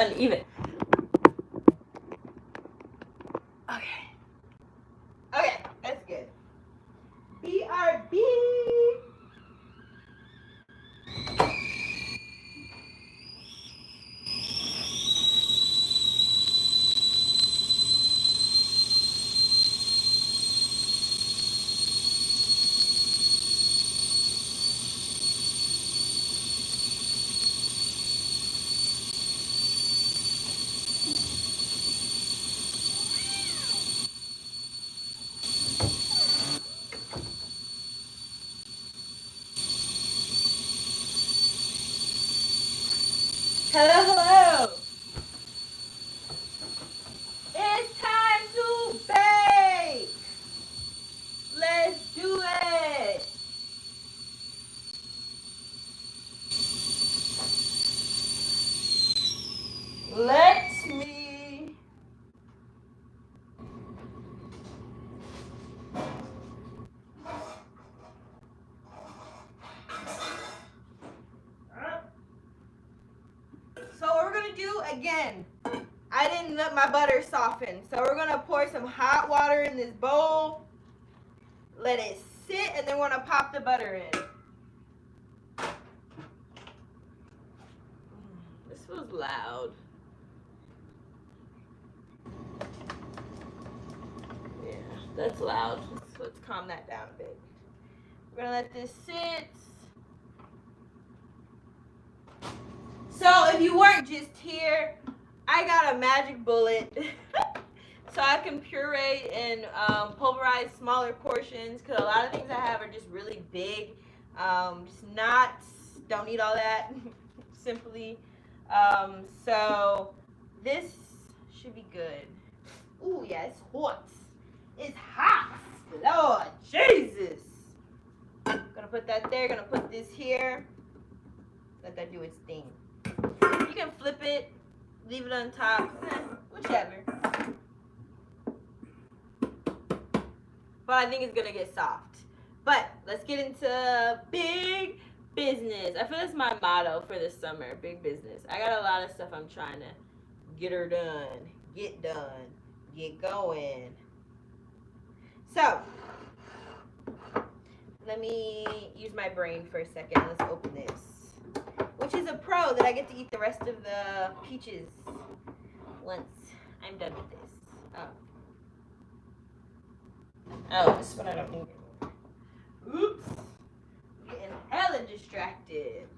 uneven. Okay, that's good. BRB. Hello, hello. It's time to bake. Let's do it. Let me. So what we're gonna do again, I didn't let my butter soften. So we're gonna pour some hot water in this bowl, let it sit, and then we're gonna pop the butter in. This was loud. Yeah, that's loud. Let's calm that down a bit. We're gonna let this sit. So if you weren't just here, I got a magic bullet. So I can puree and pulverize smaller portions, because a lot of things I have are just really big. Don't need all that, simply. So this should be good. Ooh, yeah, it's hot. It's hot. Lord Jesus. Gonna put that there, gonna put this here. Let that do its thing. You can flip it, leave it on top, whichever. But I think it's gonna get soft. But let's get into big business. I feel that's my motto for this summer, big business. I got a lot of stuff I'm trying to get done, get going. So, let me use my brain for a second. Let's open this. Which is a pro that I get to eat the rest of the peaches once I'm done with this. Oh, this one I don't need anymore. Oops. Getting hella distracted.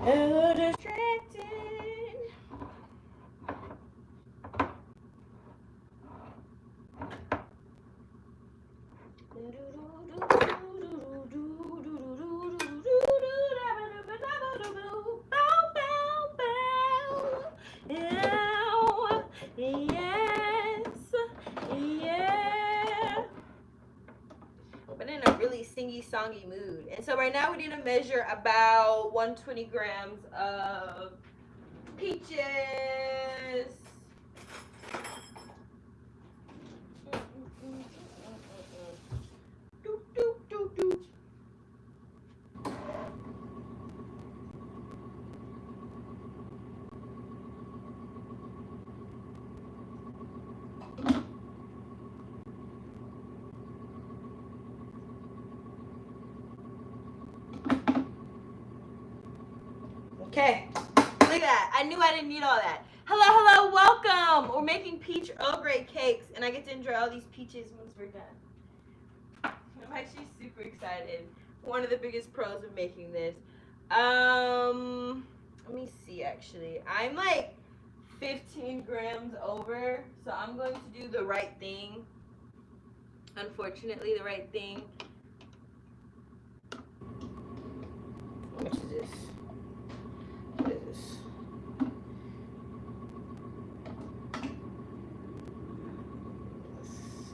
Hella distracted. Songy mood. And so right now we need to measure about 120 grams of peaches. Okay, look at that. I knew I didn't need all that. Hello, welcome. We're making peach Earl Grey cakes, and I get to enjoy all these peaches once we're done. I'm actually super excited. One of the biggest pros of making this. Let me see, actually. I'm like 15 grams over, so I'm going to do the right thing. Unfortunately, the right thing. How much is this? What is this?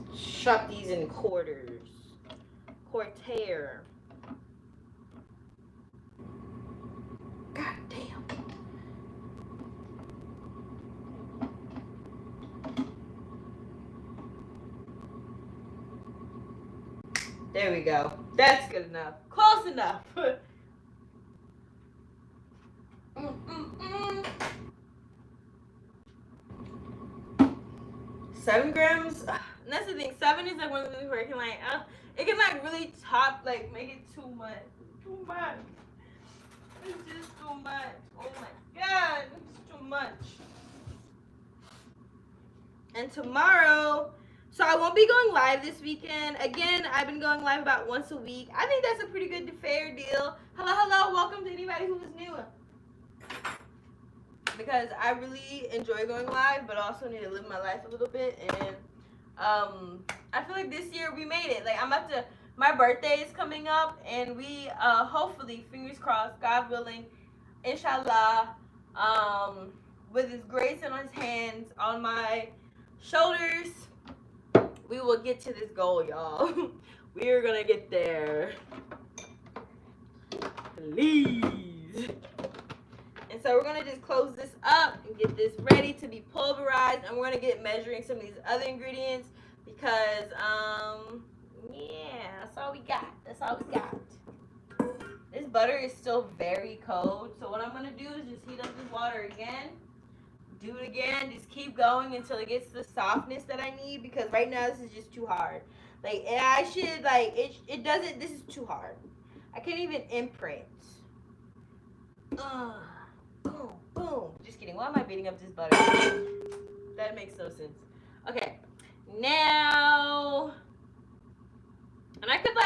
Let's chop these in quarters. Quarter. God damn. There we go. That's good enough. Close enough. 7 grams. And that's the thing. 7 is like one of those things where it can like really like make it too much. Too much. It's just too much. Oh my god, it's too much. And tomorrow, so I won't be going live this weekend. Again, I've been going live about once a week. I think that's a pretty good, fair deal. Hello, welcome to anybody who is new. Because I really enjoy going live, but also need to live my life a little bit. And I feel like this year we made it. Like my birthday is coming up, and we hopefully, fingers crossed, God willing, inshallah, with His grace and His hands on my shoulders, we will get to this goal, y'all. We are gonna get there. Please. And so we're gonna just close this up and get this ready to be pulverized, and we're gonna get measuring some of these other ingredients because yeah, that's all we got. This butter is still very cold, so what I'm gonna do is just heat up this water again. Do it again, just keep going until it gets the softness that I need, because right now this is just too hard. Like I should it doesn't, this is too hard. I can't even imprint. Boom, boom. Just kidding. Why am I beating up this butter? That makes no sense. Okay. Now, and I could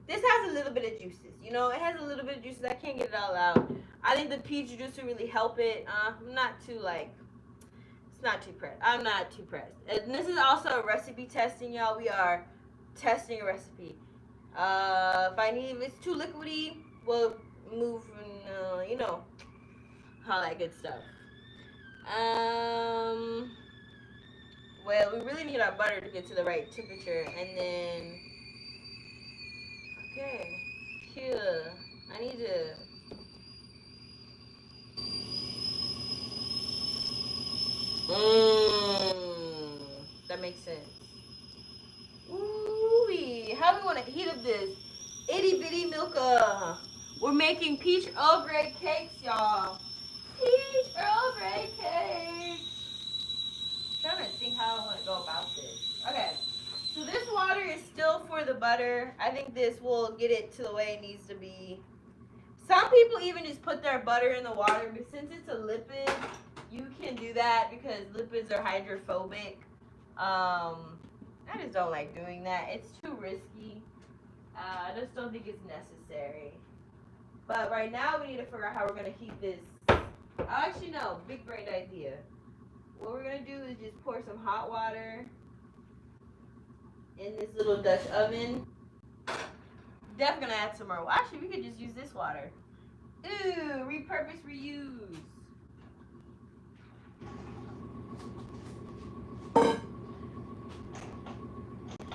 this has a little bit of juices. You know, it has a little bit of juices. I can't get it all out. I think the peach juice will really help it. I'm not too it's not too pressed. I'm not too pressed. And this is also a recipe testing, y'all. We are testing a recipe. If it's too liquidy, we'll move and, you know, all that good stuff. Well, we really need our butter to get to the right temperature, and then, okay, here, I need to, that makes sense. Ooh-wee, how we want to heat up this itty bitty milka? We're making peach Earl Grey cakes, y'all. Peach Earl Grey cakes. I'm trying to think how I want to go about this. Okay, so this water is still for the butter. I think this will get it to the way it needs to be. Some people even just put their butter in the water, but since it's a lipid, you can do that because lipids are hydrophobic. I just don't like doing that. It's too risky. I just don't think it's necessary. But right now we need to figure out how we're going to heat this. Actually, no. Big brain idea. What we're going to do is just pour some hot water in this little Dutch oven. Definitely going to add some more. Well, actually, we could just use this water. Ooh, repurpose, reuse.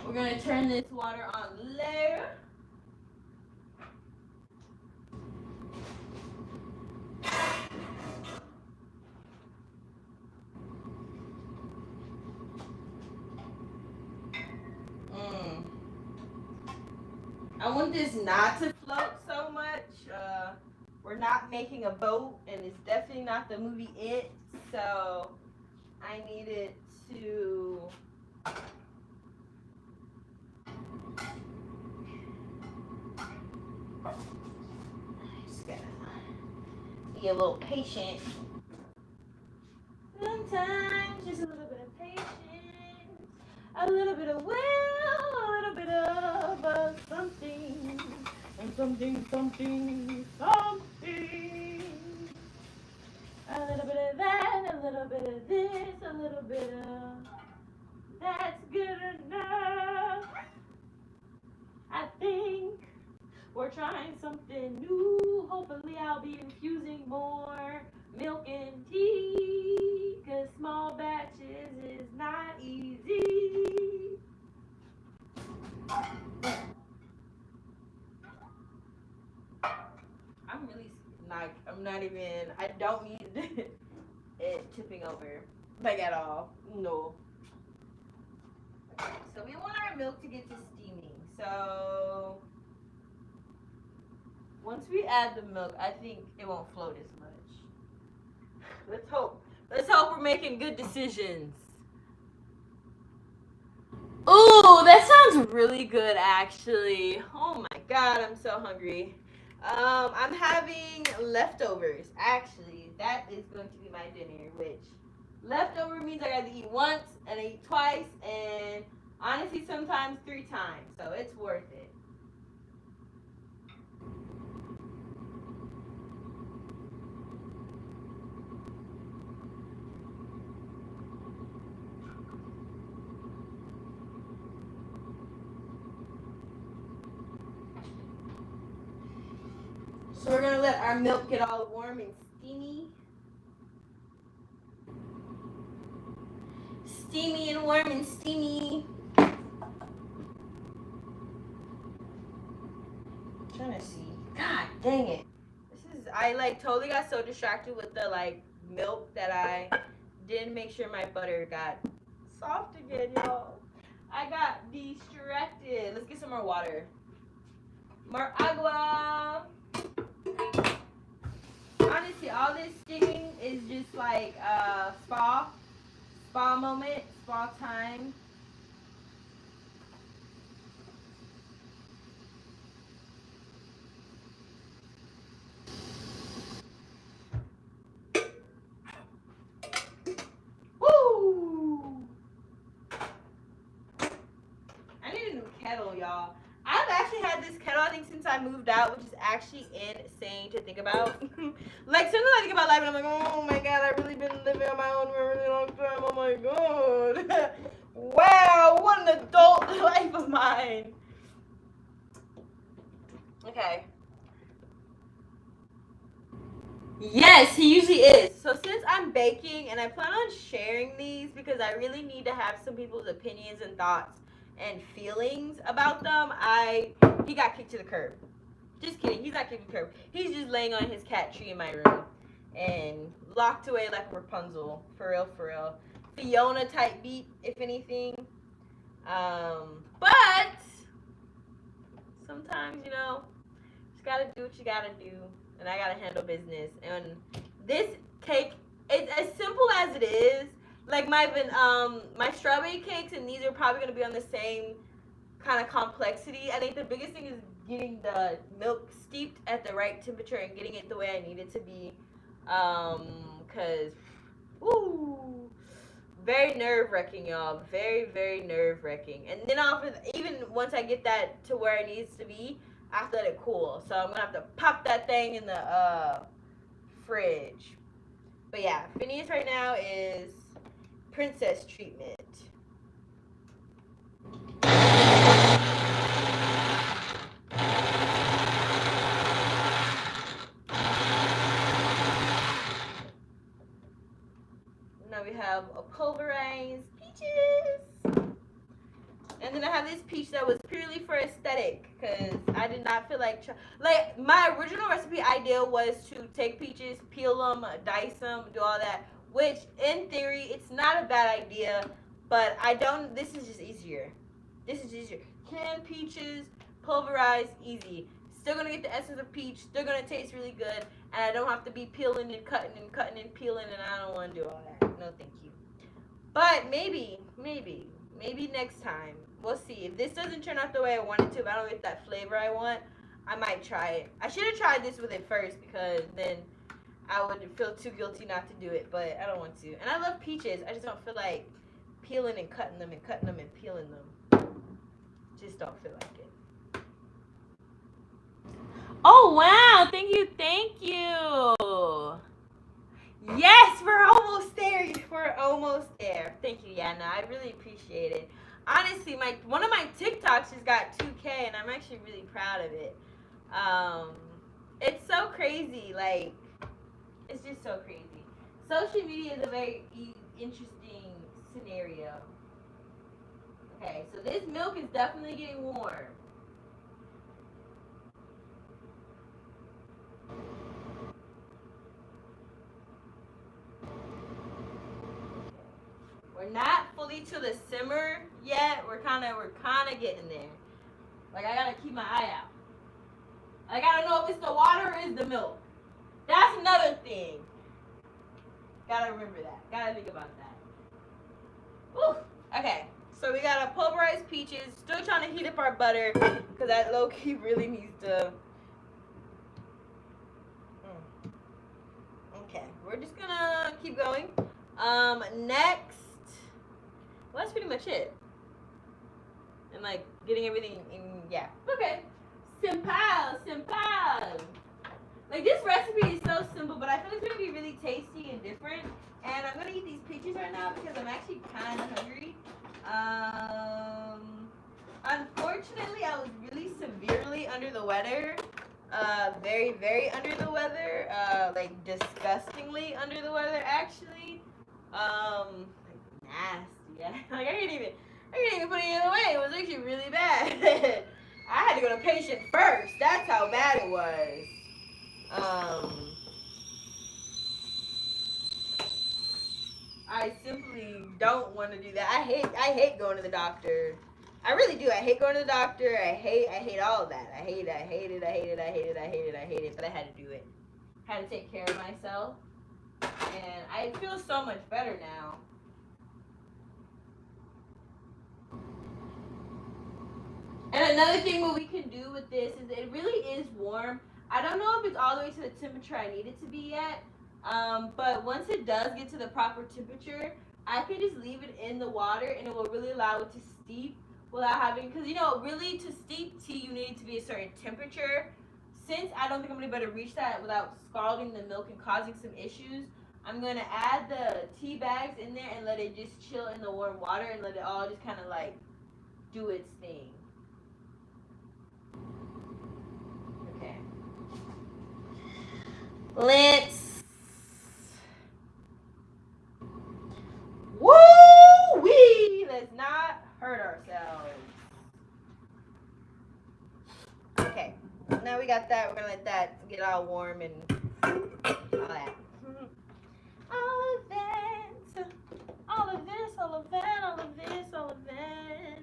We're going to turn this water on low. I want this not to float so much. We're not making a boat, and it's definitely not the movie It, so I need it to... Just gotta be a little patient. Sometimes just a little bit of patience, a little bit of will, a little bit of something, and something. A little bit of that, a little bit of this, a little bit of that's good enough. I think we're trying something new. Hopefully I'll be infusing more milk and tea, cause small batches is not easy. I don't need it tipping over, at all. No. Okay, so we want our milk to get to steaming. So once we add the milk, I think it won't float as much. Let's hope we're making good decisions. Ooh, that sounds really good, actually. Oh my god, I'm so hungry. I'm having leftovers. Actually, that is going to be my dinner. Which leftover means I got to eat once and I eat twice, and honestly, sometimes 3 times. So it's worth it. So we're gonna let our milk get all warm and steamy. Steamy and warm and steamy. I'm trying to see. God dang it. I like totally got so distracted with the like milk that I didn't make sure my butter got soft again, y'all. I got distracted. Let's get some more water. More agua. Honestly, all this stinging is just like spa moment, spa time. Woo! I need a new kettle, y'all. I've actually had this kettle, I think, since I moved out, which is actually insane to think about. Like, sometimes I think about life and I'm like, oh my god, I've really been living on my own for a really long time. Oh my god. Wow, what an adult life of mine. Okay. Yes, he usually is. So since I'm baking and I plan on sharing these because I really need to have some people's opinions and thoughts and feelings about them, he got kicked to the curb. Just kidding. He's not kicked to the curb. He's just laying on his cat tree in my room and locked away like Rapunzel. For real, for real. Fiona type beat, if anything. But sometimes, just gotta do what you gotta do, and I gotta handle business. And this cake, it's as simple as it is. Like my strawberry cakes, and these are probably gonna be on the same kind of complexity. I think the biggest thing is getting the milk steeped at the right temperature and getting it the way I need it to be. Cause, woo, very nerve wracking, y'all. Very, very nerve wracking. And then even once I get that to where it needs to be, I have to let it cool. So I'm gonna have to pop that thing in the fridge. But yeah, Phineas right now is princess treatment. Now we have a pulverized peaches. And then I have this peach that was purely for aesthetic because I did not feel like like my original recipe idea was to take peaches, peel them, dice them, do all that. Which in theory it's not a bad idea, but I don't. This is just easier. This is easier. Canned peaches, pulverized, easy. Still gonna get the essence of peach. Still gonna taste really good, and I don't have to be peeling and cutting and cutting and peeling, and I don't want to do all that. No, thank you. But maybe next time. We'll see. If this doesn't turn out the way I want it to, if I don't get that flavor I want, I might try it. I should have tried this with it first because then I would feel too guilty not to do it, but I don't want to. And I love peaches. I just don't feel like peeling and cutting them and cutting them and peeling them. Just don't feel like it. Oh wow, thank you, thank you. Yes, we're almost there. We're almost there. Thank you, Yana. I really appreciate it. Honestly, one of my TikToks just got 2K, and I'm actually really proud of it. Um, it's so crazy. Like, it's just so crazy. Social media is a very interesting scenario. Okay, so this milk is definitely getting warm. We're not fully to the simmer yet. We're kind of getting there. Like I gotta keep my eye out. I gotta know if it's the water or is the milk. That's another thing. Gotta remember that. Gotta think about that. Whew. Okay, So we got our pulverized peaches. Still trying to heat up our butter because that low key really needs to. Okay, we're just gonna keep going. Next, well, that's pretty much it. And like getting everything in, yeah. Okay, simple. Like this recipe is so simple, but I feel it's gonna be really tasty and different. And I'm gonna eat these peaches right now because I'm actually kind of hungry. Unfortunately, I was really severely under the weather. Very, very under the weather. Like disgustingly under the weather, actually. Like nasty. Yeah. Like I can't even put it away. It was actually really bad. I had to go to patient first. That's how bad it was. I simply don't want to do that. I hate going to the doctor. I really do. I hate going to the doctor. I hate all of that. I hate it. But I had to do it. Had to take care of myself. And I feel so much better now. And another thing what we can do with this is it really is warm. I don't know if it's all the way to the temperature I need it to be yet. But once it does get to the proper temperature, I can just leave it in the water and it will really allow it to steep without having, because you know, really to steep tea you need it to be a certain temperature. Since I don't think I'm going to be able to reach that without scalding the milk and causing some issues, I'm going to add the tea bags in there and let it just chill in the warm water and let it all just kind of like do its thing. Okay. Let's. Woo-wee! Let's not hurt ourselves. Okay. Now we got that. We're going to let that get all warm and all that. All of that. All of this, all of that, all of this, all of that.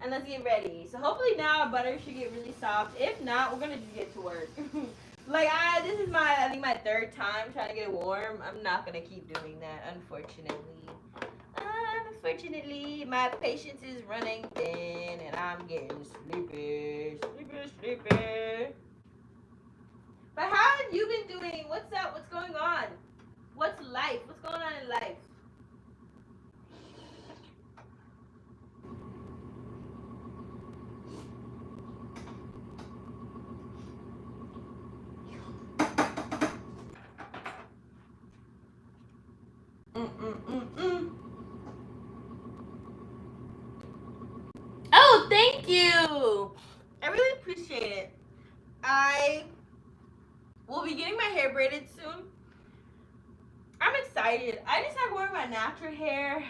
And let's get ready. So hopefully now our butter should get really soft. If not, we're gonna just get to work. Like this is I think my third time trying to get it warm. I'm not gonna keep doing that, unfortunately. Unfortunately, my patience is running thin and I'm getting sleepy. But how have you been doing? What's up? What's going on? What's life? What's going on in life? Oh, thank you. I really appreciate it. I will be getting my hair braided soon. I'm excited. I just have wearing my natural hair.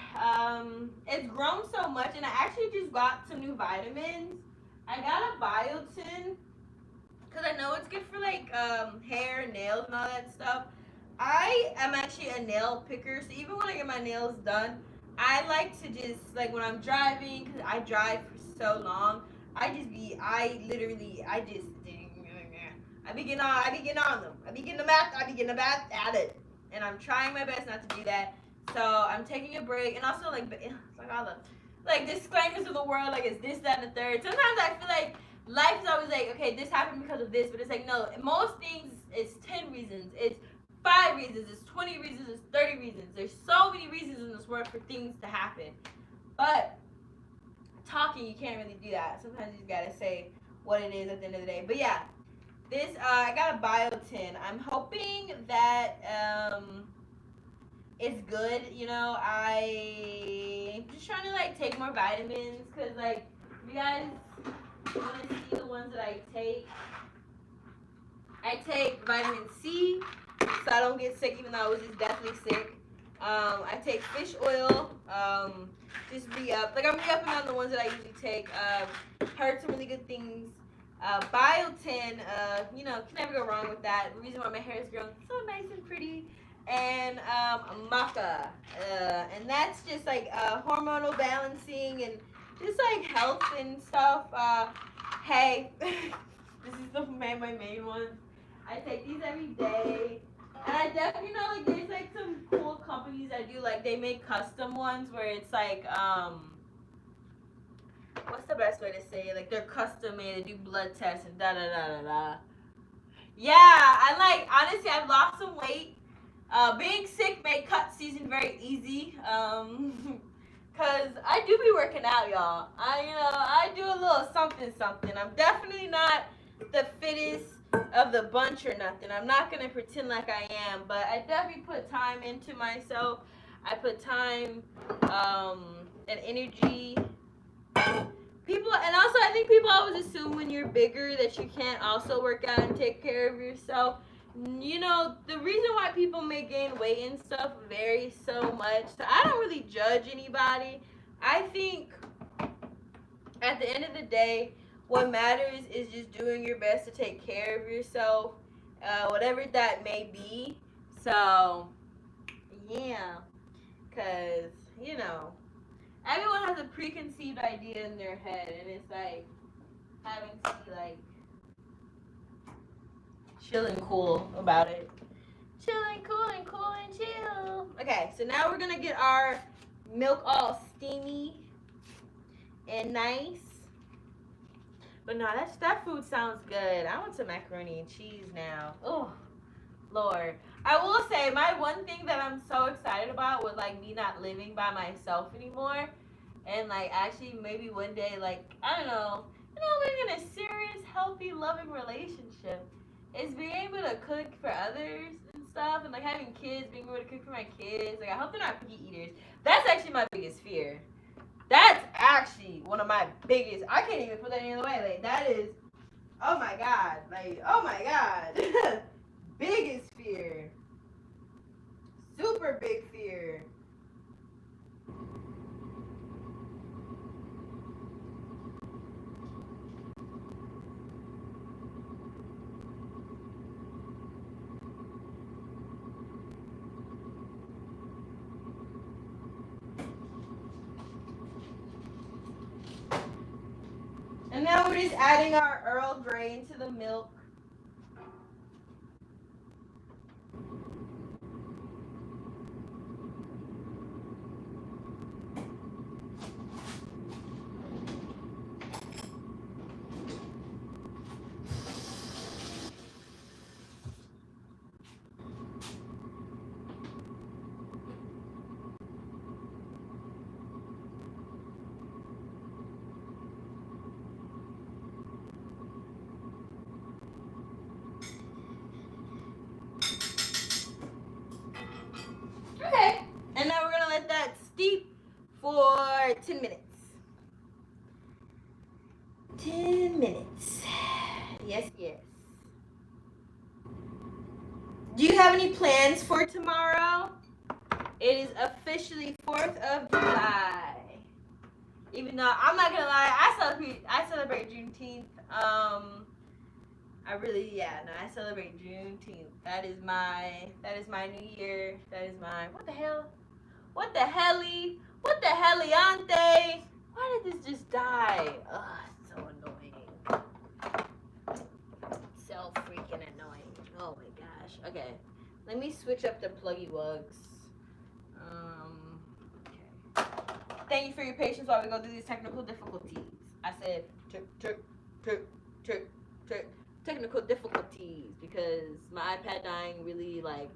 It's grown so much, and I actually just got some new vitamins. I got a biotin because I know it's good for like hair, nails, and all that stuff. I am actually a nail picker, so even when I get my nails done, I like to just like when I'm driving, because I drive for so long. I just I be getting on them. I be getting at it. And I'm trying my best not to do that. So I'm taking a break, and also like it's like all the like disclaimers of the world, like it's this, that, and the third. Sometimes I feel like life is always like, okay, this happened because of this, but it's like no, most things it's 10 reasons, it's 5 reasons, it's 20 reasons, it's 30 reasons. There's so many reasons in this world for things to happen. But talking, you can't really do that. Sometimes you just gotta say what it is at the end of the day. But yeah. This, I got a biotin. I'm hoping that it's good. You know, I'm just trying to like take more vitamins because like if you guys want to see the ones that I take vitamin C so I don't get sick even though I was just deathly sick. I take fish oil. Just re-up. Like I'm re-upping on the ones that I usually take. Heard some really good things. Biotin, you know, can never go wrong with that. The reason why my hair is growing so nice and pretty. And maca, and that's just like hormonal balancing and just like health and stuff. Hey, this is my main one. I take these every day. And I definitely know like there's like some cool companies that do like they make custom ones where it's like what's the best way to say it? Like they're custom made, they do blood tests and da da da da da. Yeah, I like honestly I've lost some weight. Being sick made cut season very easy. Cause I do be working out, y'all. I do a little something something. I'm definitely not the fittest of the bunch or nothing. I'm not gonna pretend like I am, but I definitely put time into myself. I put time, and energy. People, and also I think people always assume when you're bigger that you can't also work out and take care of yourself. You know, the reason why people may gain weight and stuff varies so much. So I don't really judge anybody. I think at the end of the day, what matters is just doing your best to take care of yourself, whatever that may be. So, yeah, because, you know, everyone has a preconceived idea in their head, and it's like having to be like chill and cool about it. Chilling, cool and chill. Okay, so now we're gonna get our milk all steamy and nice. But no, that food sounds good. I want some macaroni and cheese now. Oh, Lord. I will say my one thing that I'm so excited about with like me not living by myself anymore, and like actually maybe one day like I don't know, living in a serious, healthy, loving relationship is being able to cook for others and stuff, and like having kids, being able to cook for my kids. Like I hope they're not picky eaters. That's actually my biggest fear. That's actually one of my biggest. I can't even put that any other way. Like that is. Oh my god. Like oh my god. Biggest fear. Super big fear. And now we're just adding our Earl Grey into the milk. Okay. And now we're gonna let that steep for 10 minutes. 10 minutes. Yes, yes. Do you have any plans for tomorrow? It is officially 4th of July. Even though I'm not gonna lie, I celebrate Juneteenth. I really no, I celebrate Juneteenth. That is my new year. That is my what the hell? What the helly? What the heliante? Why did this just die? Ugh, it's so annoying. So freaking annoying. Oh my gosh. Okay. Let me switch up the pluggy wugs. Okay. Thank you for your patience while we go through these technical difficulties. I said technical difficulties because my iPad dying really like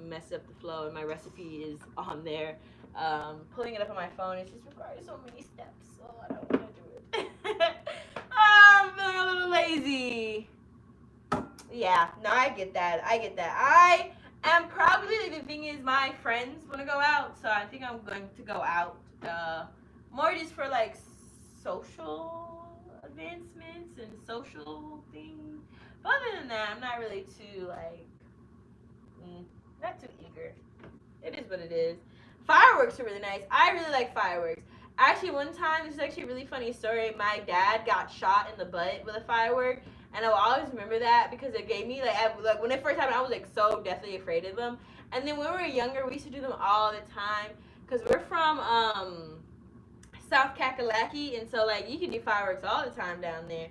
messed up the flow, and my recipe is on there. Pulling it up on my phone, it just requires so many steps, so I don't want to do it. I'm feeling a little lazy. Yeah, no, I get that. I am probably, the thing is, my friends want to go out, so I think I'm going to go out. More just for like social advancements and social things. But other than that, I'm not really too like, not too eager. It is what it is. Fireworks are really nice. I really like fireworks. Actually, one time, this is actually a really funny story. My dad got shot in the butt with a firework, and I will always remember that because it gave me like when it first happened, I was like so deathly afraid of them. And then when we were younger, we used to do them all the time because we're from South Kakalaki, and so like you can do fireworks all the time down there,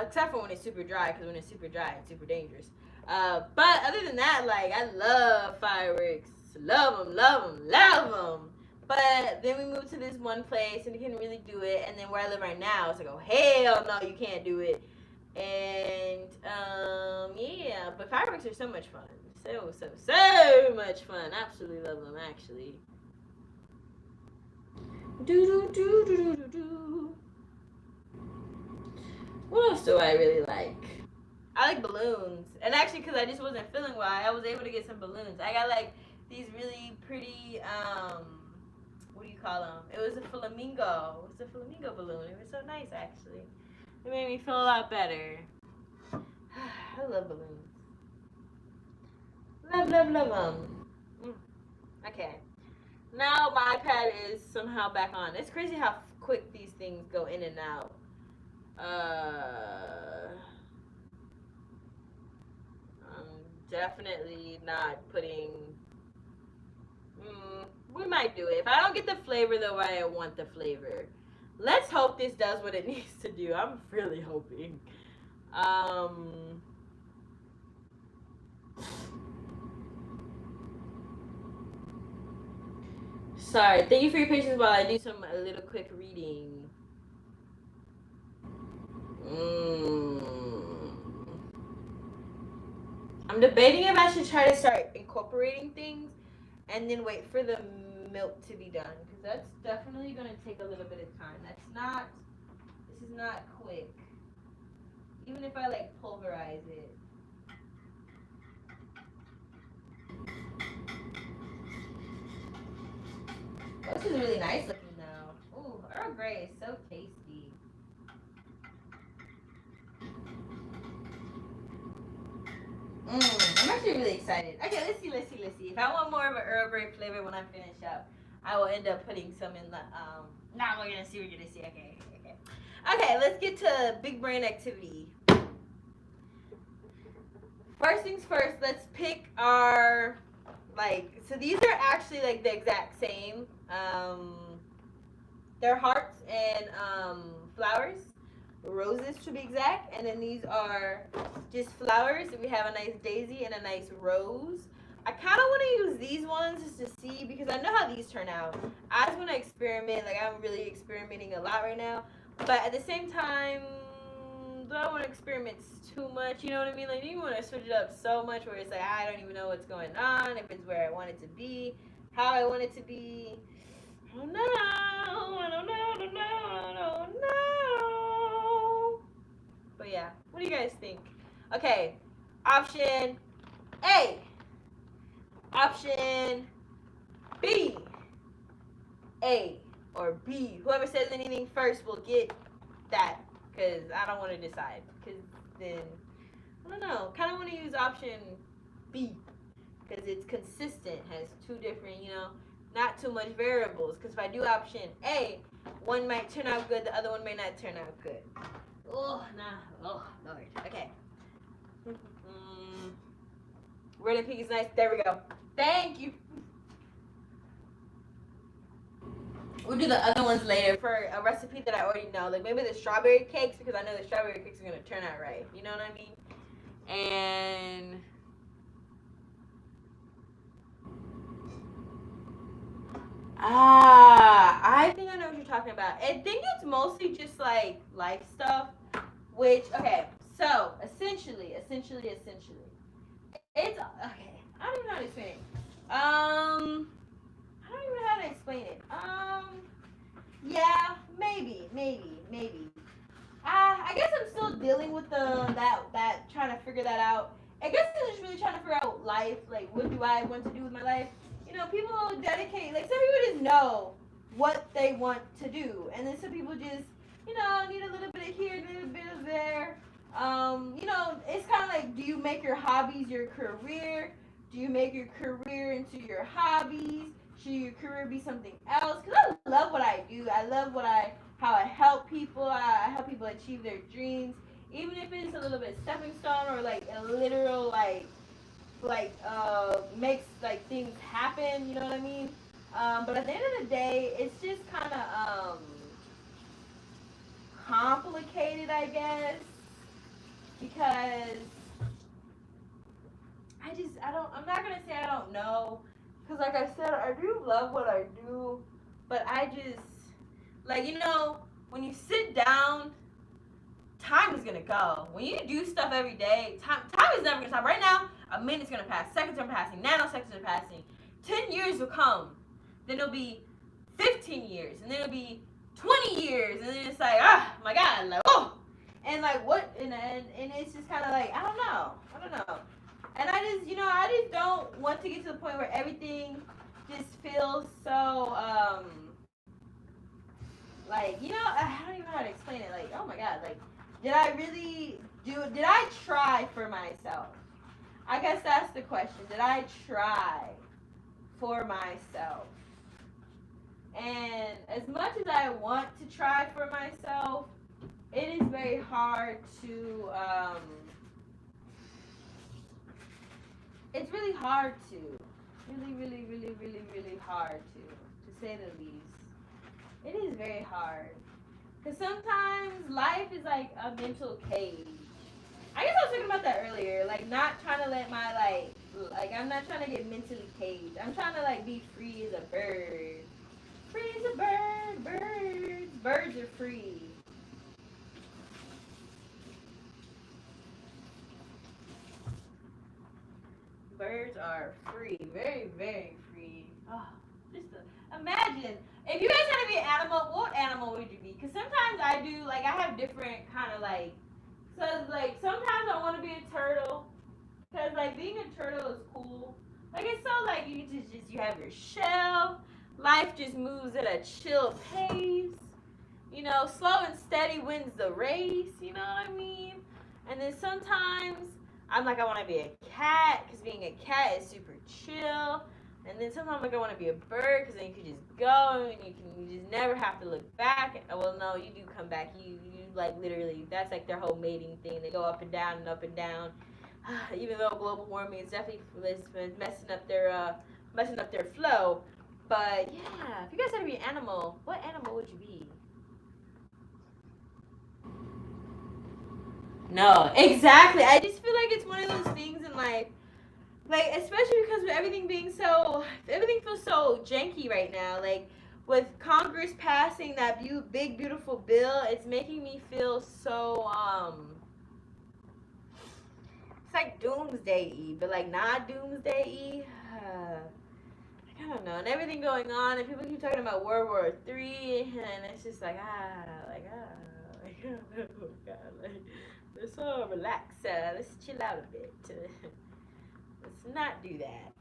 except for when it's super dry, because when it's super dry, it's super dangerous. But other than that, like, I love fireworks. Love them, love them, love them. But then we moved to this one place and we couldn't really do it. And then where I live right now, it's like, oh, hell no, you can't do it. And, yeah. But fireworks are so much fun. So much fun. Absolutely love them, actually. Do. What else do I really like? I like balloons. And actually, because I just wasn't feeling well, I was able to get some balloons. I got like these really pretty, what do you call them? It was a flamingo. It was a flamingo balloon. It was so nice, actually. It made me feel a lot better. I love balloons. Love them. Okay. Now my iPad is somehow back on. It's crazy how quick these things go in and out. I'm definitely not putting. We might do it. If I don't get the flavor the way I want the flavor, let's hope this does what it needs to do. I'm really hoping. Sorry. Thank you for your patience while I do a little quick reading. I'm debating if I should try to start incorporating things and then wait for the milk to be done, because that's definitely going to take a little bit of time. This is not quick. Even if I like pulverize it. This is really nice looking now. Ooh, Earl Grey is so tasty. I'm actually really excited. Okay, let's see. If I want more of an Earl Grey flavor when I finish up, I will end up putting some in the, now we're gonna see. Okay. Okay, let's get to big brain activity. First things first, let's pick our, so these are actually like the exact same. They're hearts and flowers, roses to be exact, and then these are just flowers. We have a nice daisy and a nice rose. I kind of want to use these ones just to see, because I know how these turn out. I just want to experiment. Like, I'm really experimenting a lot right now, but at the same time, I don't want to experiment too much. You know what I mean? Like, you want to switch it up so much where it's like I don't even know what's going on, if it's where I want it to be, how I want it to be. I don't know. But yeah, what do you guys think? Okay, option A. Option B. A or B. Whoever says anything first will get that, because I don't want to decide. Because then, I don't know. Kind of want to use option B, because it's consistent, has two different, not too much variables. Because if I do option A, one might turn out good, the other one may not turn out good. Oh, nah. Oh, Lord. Okay. Red and pink is nice. There we go. Thank you. We'll do the other ones later for a recipe that I already know. Like maybe the strawberry cakes, because I know the strawberry cakes are going to turn out right. You know what I mean? And I think I know what you're talking about. I think it's mostly just like life stuff, which, okay, so essentially, it's, okay, I don't even know how to explain it. I don't even know how to explain it. Yeah, maybe. I guess I'm still dealing with that trying to figure that out. I guess I'm just really trying to figure out life, like what do I want to do with my life. People dedicate, like some people just know what they want to do, and then some people just, need a little bit of here, a little bit of there. It's kind of like, do you make your hobbies your career? Do you make your career into your hobbies? Should your career be something else? Because I love what I do. I love how I help people. I help people achieve their dreams, even if it's a little bit stepping stone or like a literal makes like things happen. You know what I mean? But at the end of the day, it's just kind of complicated, I guess, because I'm not gonna say I don't know, because like I said, I do love what I do, but I just, like, when you sit down, time is gonna go. When you do stuff every day, time is never gonna stop. Right now, a minute's gonna pass, seconds are passing, nanoseconds are passing. 10 years will come, then it'll be 15 years, and then it'll be 20 years, and then it's like, my God, like, oh, and like what, and it's just kind of like, I don't know, and I just don't want to get to the point where everything just feels so, like, I don't even know how to explain it, like, oh my God, like, did I try for myself? I guess that's the question. Did I try for myself? And as much as I want to try for myself, it is very hard to, it's really hard to, really hard to say the least. It is very hard. Because sometimes life is like a mental cage. I guess I was talking about that earlier. Like, not trying to let my, like, I'm not trying to get mentally caged. I'm trying to, like, be free as a bird. Free as a bird. Birds are free. Birds are free. Very, very free. Oh, imagine. If you guys had to be an animal, what animal would you be? Because sometimes I do, like, I have different kind of, like, so, like, sometimes I want to be a turtle. Because, like, being a turtle is cool. Like, it's so, like, you just you have your shell. Life just moves at a chill pace. Slow and steady wins the race. You know what I mean? And then sometimes I'm like, I want to be a cat. Because being a cat is super chill. And then sometimes like I want to be a bird because then you can just go and you just never have to look back. Well, no, you do come back. You like literally, that's like their whole mating thing. They go up and down and up and down. Even though global warming is definitely messing up their flow. But yeah, if you guys had to be an animal, what animal would you be? No, exactly. I just feel like it's one of those things in life. Like, especially because with everything feels so janky right now. Like, with Congress passing that big, beautiful bill, it's making me feel so, it's like doomsday-y, but, like, not doomsday-y. I don't know. And everything going on, and people keep talking about World War III, and it's just like, oh, God, like, let's all relax. Let's chill out a bit. Let's not do that.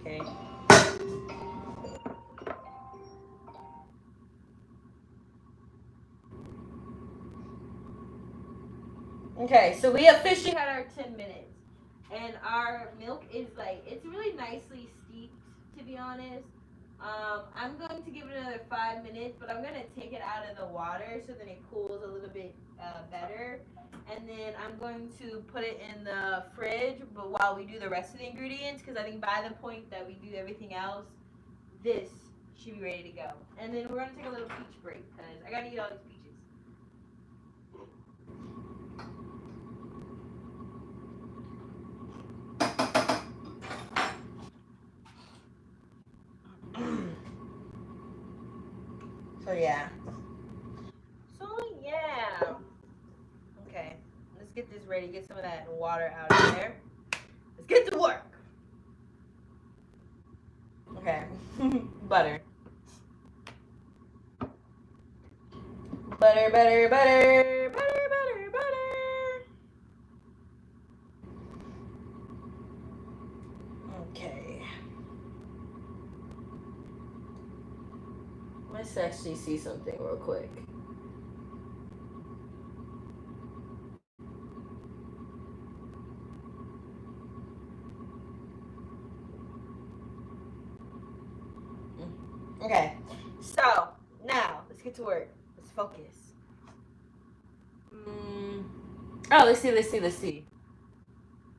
Okay. Okay, so we officially had our 10 minutes. And our milk is like, it's really nicely steeped, to be honest. I'm going to give it another 5 minutes, but I'm going to take it out of the water so that it cools a little bit better. And then I'm going to put it in the fridge, but while we do the rest of the ingredients, because I think by the point that we do everything else, this should be ready to go. And then we're going to take a little peach break, because I got to eat all these peaches. So yeah. Okay. Let's get this ready. Get some of that water out of there. Let's get to work. Okay. Butter. Butter. Okay. Let's actually see something real quick. Okay, so now let's get to work. Let's focus. Oh, let's see.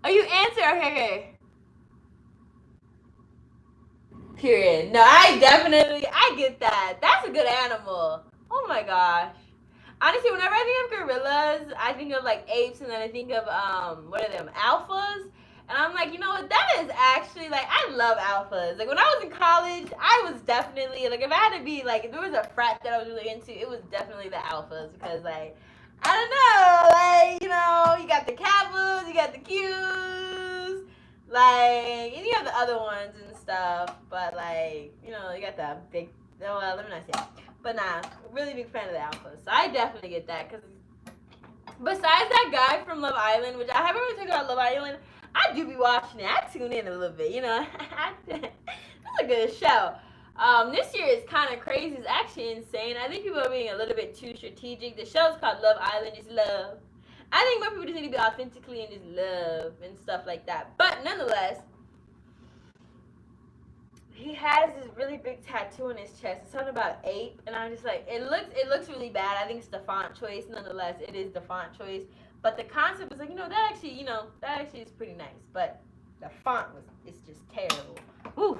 Oh, you answer. Okay, okay. Period. No, I get that. That's a good animal. Oh my gosh. Honestly, whenever I think of gorillas, I think of like apes, and then I think of what are them, alphas? And I'm like, you know what? That is actually like, I love alphas. Like when I was in college, I was definitely like, if I had to be like, if there was a frat that I was really into, it was definitely the alphas, because like, I don't know, like, you know, you got the Kappas, you got the Qs, like any of the other ones and stuff, but like, you know, you got the big, well, let me not say that. But nah, really big fan of the alphas. So I definitely get that, because besides that guy from Love Island, which I haven't really talked about Love Island, I do be watching it. I tune in a little bit, you know. It's a good show. This year is kind of crazy. It's actually insane. I think people are being a little bit too strategic. The show's called Love Island. It's love. I think more people just need to be authentically and just love and stuff like that. But nonetheless, he has this really big tattoo on his chest. It's something about ape, and I'm just like, it looks really bad. I think it's the font choice. Nonetheless, it is the font choice. But the concept is like, that actually is pretty nice. But the font it's just terrible. Oof.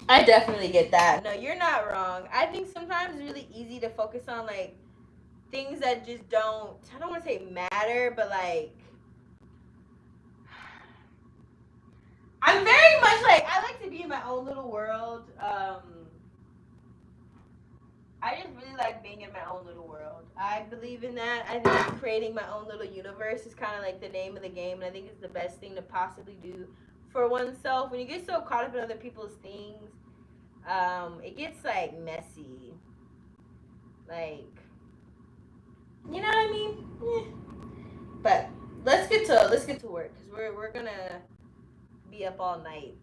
I definitely get that. No, you're not wrong. I think sometimes it's really easy to focus on like things that just I don't want to say matter, but like I'm very much like, I like to be in my own little world. I just really like being in my own little world. I believe in that. I think creating my own little universe is kind of like the name of the game, and I think it's the best thing to possibly do for oneself. When you get so caught up in other people's things, it gets like messy. Like, you know what I mean? Eh. But let's get to work, because we're gonna be up all night.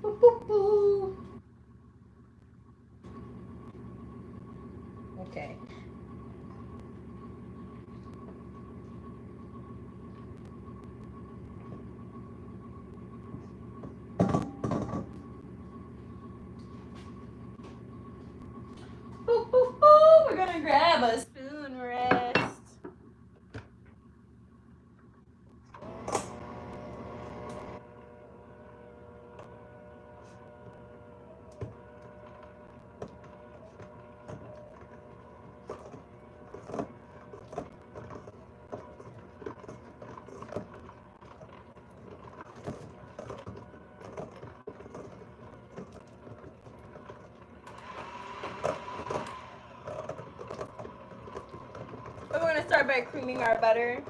Boop, boop, boop. Okay. Boop, boop, boop. We're gonna grab a spoon rest. But we're gonna start by creaming our butter.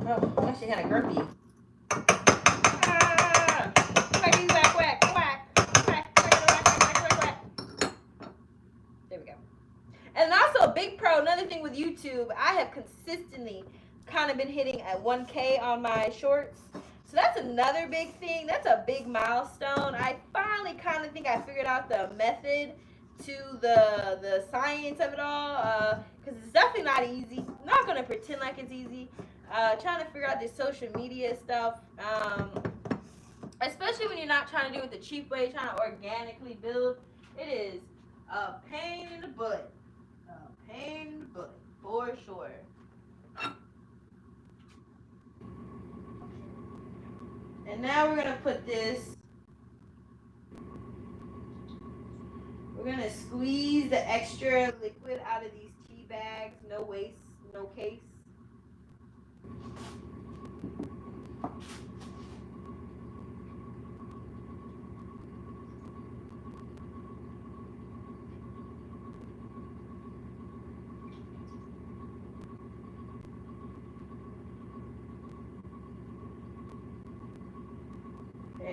Oh, I'm actually kind of grumpy. Ah! Quacky, quack, quack, quack, quack, quack, quack, quack, quack, quack. There we go. And also, a big pro, another thing with YouTube, I have consistently kind of been hitting at 1K on my shorts. So that's another big thing. That's a big milestone. I finally kind of think I figured out the method to the science of it all, because it's definitely not easy. I'm not going to pretend like it's easy. Trying to figure out this social media stuff, especially when you're not trying to do it the cheap way, trying to organically build. It is a pain in the butt. A pain in the butt, for sure. And now we're gonna put this. We're gonna squeeze the extra liquid out of these tea bags. No waste, no case.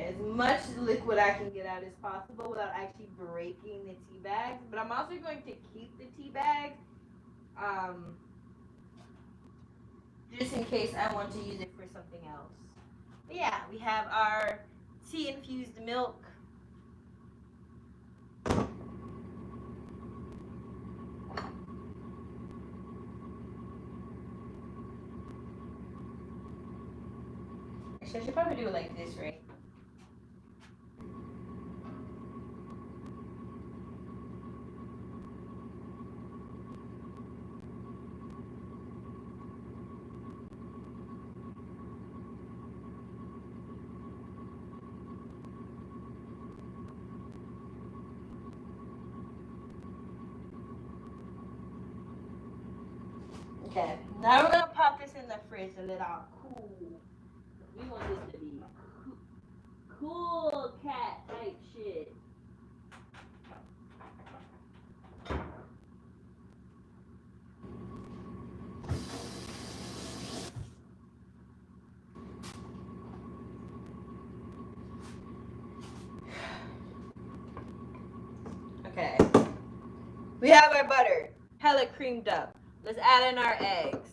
as much liquid I can get out as possible without actually breaking the tea bags. But I'm also going to keep the tea bag, just in case I want to use it for something else. But yeah, we have our tea infused milk. Actually, I should probably do it like this, right? Okay, now we're gonna pop this in the fridge and let it all cool. We want this to be cool cat type shit. Okay, we have our butter, hella creamed up. Let's add in our eggs.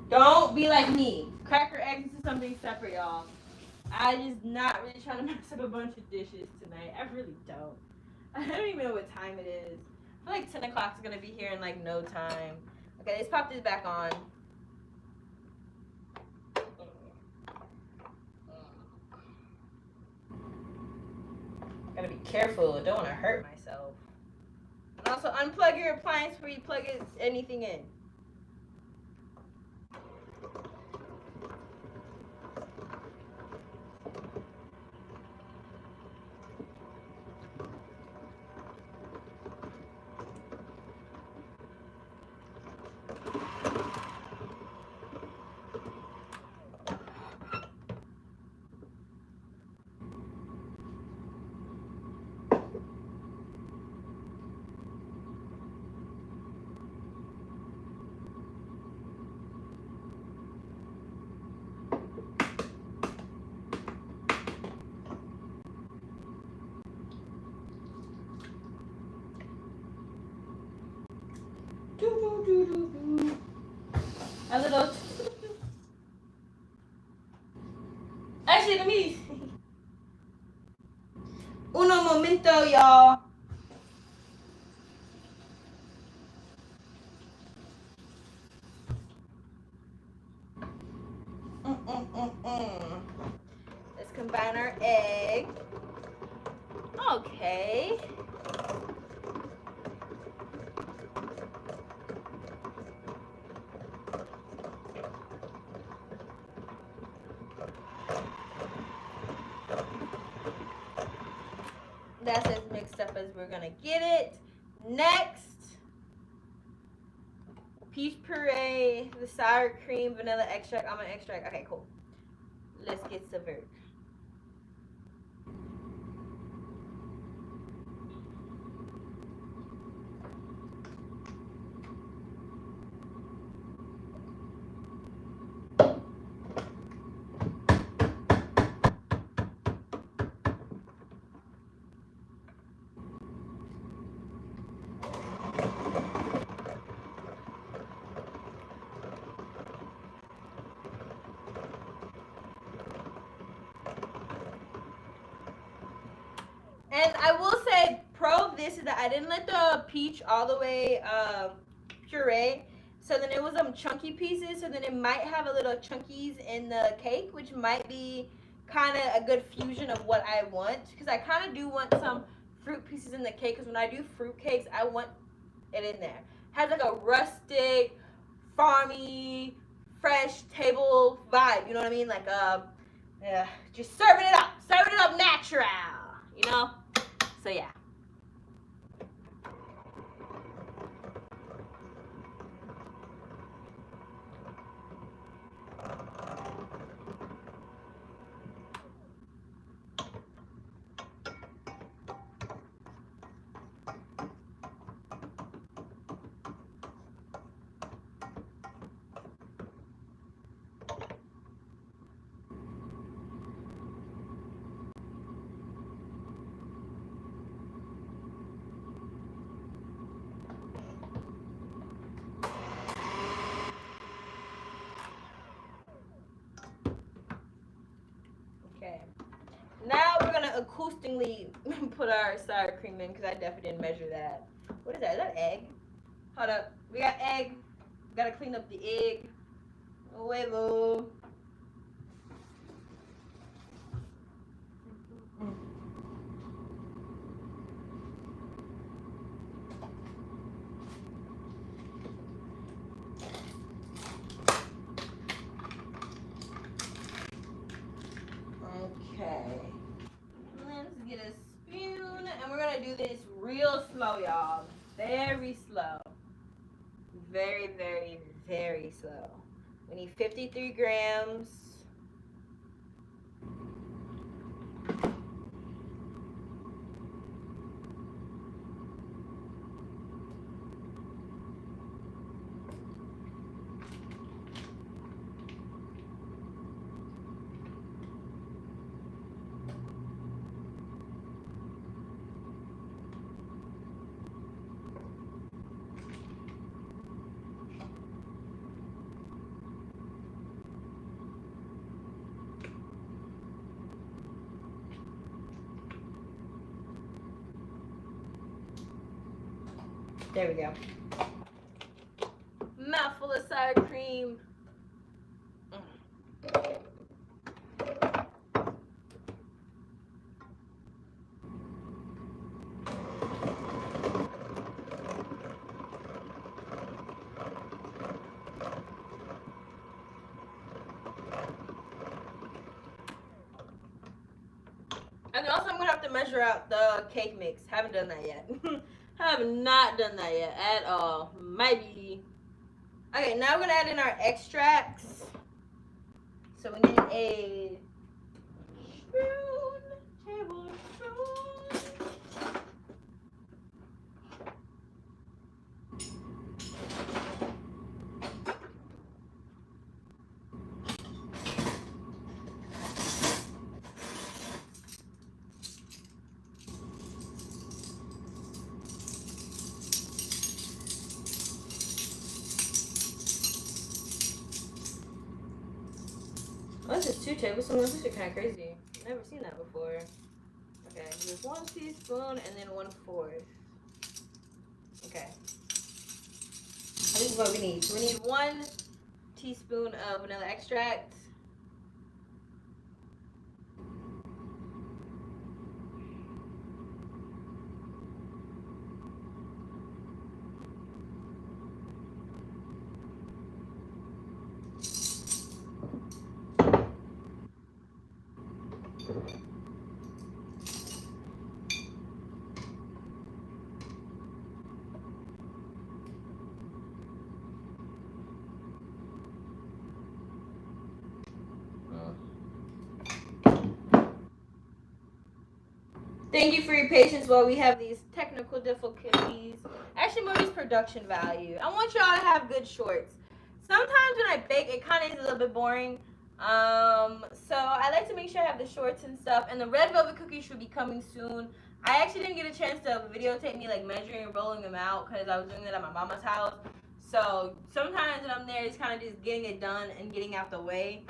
Don't be like me. Crack your eggs into something separate, y'all. I just not really trying to mess up a bunch of dishes tonight. I really don't. I don't even know what time it is. I feel like 10 o'clock is gonna be here in like no time. Okay, let's pop this back on. Gotta be careful. Don't want to hurt myself. And also unplug your appliance before you plug anything in. A little. Actually, let me. Uno momento, y'all. Let's combine our egg. Okay. That's as mixed up as we're gonna get it. Next, peach puree, the sour cream, vanilla extract, almond extract. Okay, cool. Let's get subvert. And I will say, pro of this is that I didn't let the peach all the way puree. So then it was chunky pieces. So then it might have a little chunkies in the cake, which might be kind of a good fusion of what I want. Because I kind of do want some fruit pieces in the cake. Because when I do fruit cakes, I want it in there. Has like a rustic, farmy, fresh table vibe. You know what I mean? Like just serving it up natural. You know? So yeah. acoustically put our sour cream in because I definitely didn't measure that. What is that? Is that egg? Hold up. We got egg. Gotta clean up the egg. Huevo. Okay. Let's get a spoon, and we're gonna do this real slow, y'all. Very slow. Very, very, very slow. We need 53 grams. There we go. Mouthful of sour cream. And also I'm gonna have to measure out the cake mix. Haven't done that yet. Have not done that yet at all. Maybe. Okay, now we're gonna add in our extracts. So we need a spoon, tablespoon. Oh, this is 2 tablespoons. This is kind of crazy. I've never seen that before. Okay, there's 1 teaspoon and then 1/4. Okay. This is what we need. So we need 1 teaspoon of vanilla extract. Thank you for your patience while we have these technical difficulties. Actually, movies production value. I want y'all to have good shorts. Sometimes when I bake, it kind of is a little bit boring. So I like to make sure I have the shorts and stuff. And the red velvet cookies should be coming soon. I actually didn't get a chance to videotape me like measuring and rolling them out because I was doing that at my mama's house. So sometimes when I'm there, it's kind of just getting it done and getting out the way.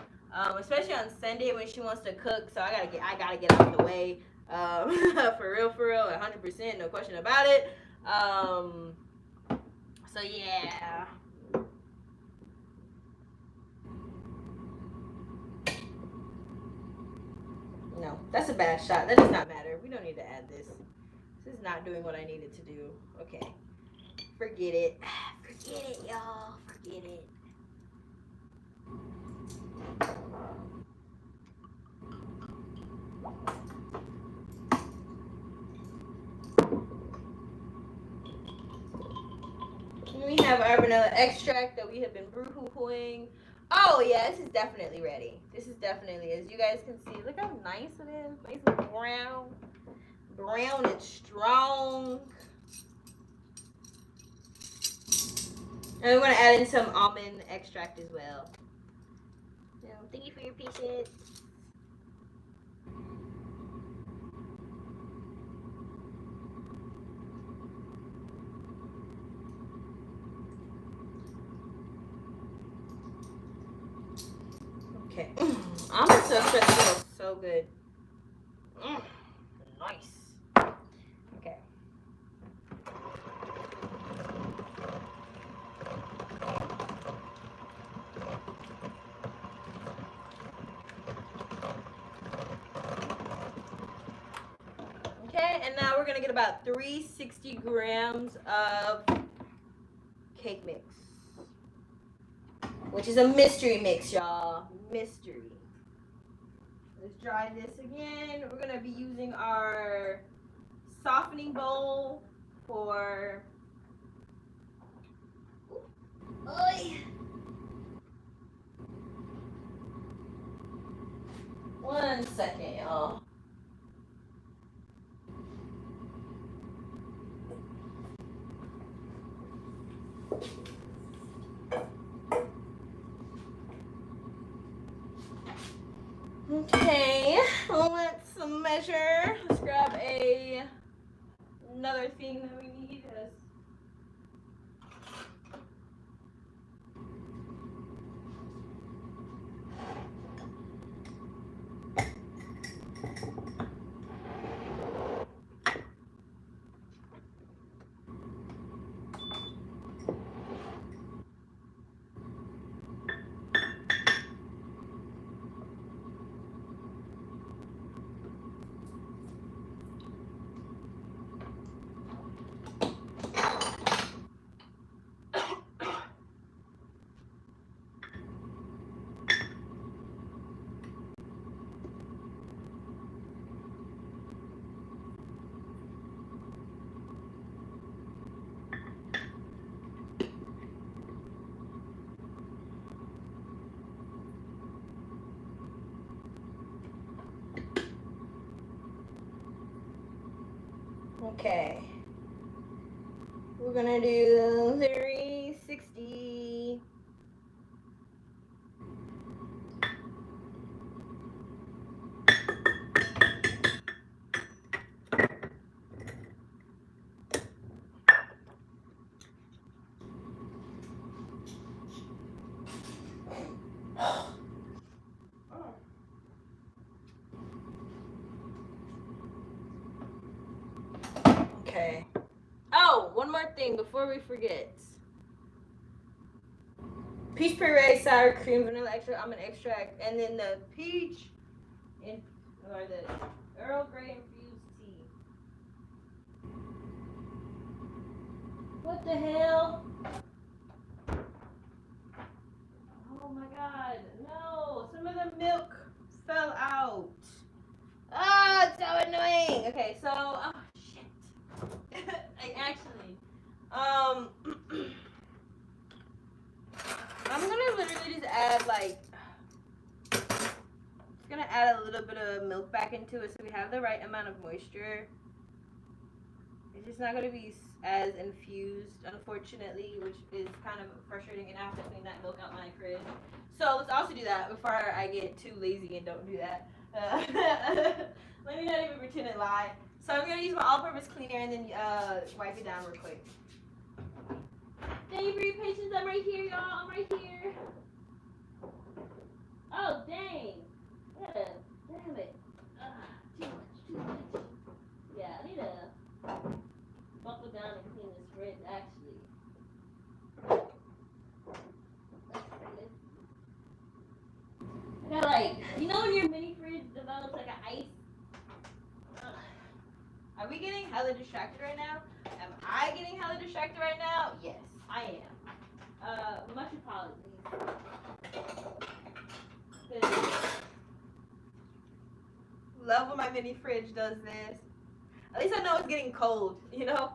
Especially on Sunday when she wants to cook, so I gotta get out the way. For real, 100%, no question about it. So yeah. No, that's a bad shot. That does not matter. We don't need to add this. This is not doing what I needed to do. Okay. Forget it. Forget it, y'all. Forget it. We have our vanilla extract that we have been brew-hooing. Oh yeah, this is definitely ready. This is definitely, as you guys can see, look how nice it is. Nice and brown. Brown and strong. And we're going to add in some almond extract as well. So, thank you for your patience. Okay. Almond extract smells so good. Okay, and now we're gonna get about 360 grams of cake mix, which is a mystery mix, y'all. Mystery. Let's dry this again. We're gonna be using our softening bowl for. Oy. 1 second, y'all. Okay, let's measure. Let's grab another thing that we need. Okay. We're gonna do 360. Okay. Oh, one more thing before we forget. Peach puree, sour cream, vanilla extract, almond extract, and then the peach or the Earl Grey infused tea. What the hell? Oh my god, no! Some of the milk fell out. Ah, it's so annoying. Okay, so shit. I'm gonna literally just add just gonna add a little bit of milk back into it so we have the right amount of moisture. It's just not gonna be as infused, unfortunately, which is kind of frustrating, and I have to clean that milk out my fridge. So let's also do that before I get too lazy and don't do that. Let me not even pretend to lie. So I'm gonna use my all-purpose cleaner and then wipe it down real quick. Thank you for your patience. I'm right here, y'all. I'm right here. Oh, dang. Yeah, damn it. Too much. Yeah, I need to buckle down and clean this fridge, actually. I got when your mini fridge develops like an ice? Are we getting hella distracted right now? Am I getting hella distracted right now? Yes, I am. Much apologies. Love when my mini fridge does this. At least I know it's getting cold, you know?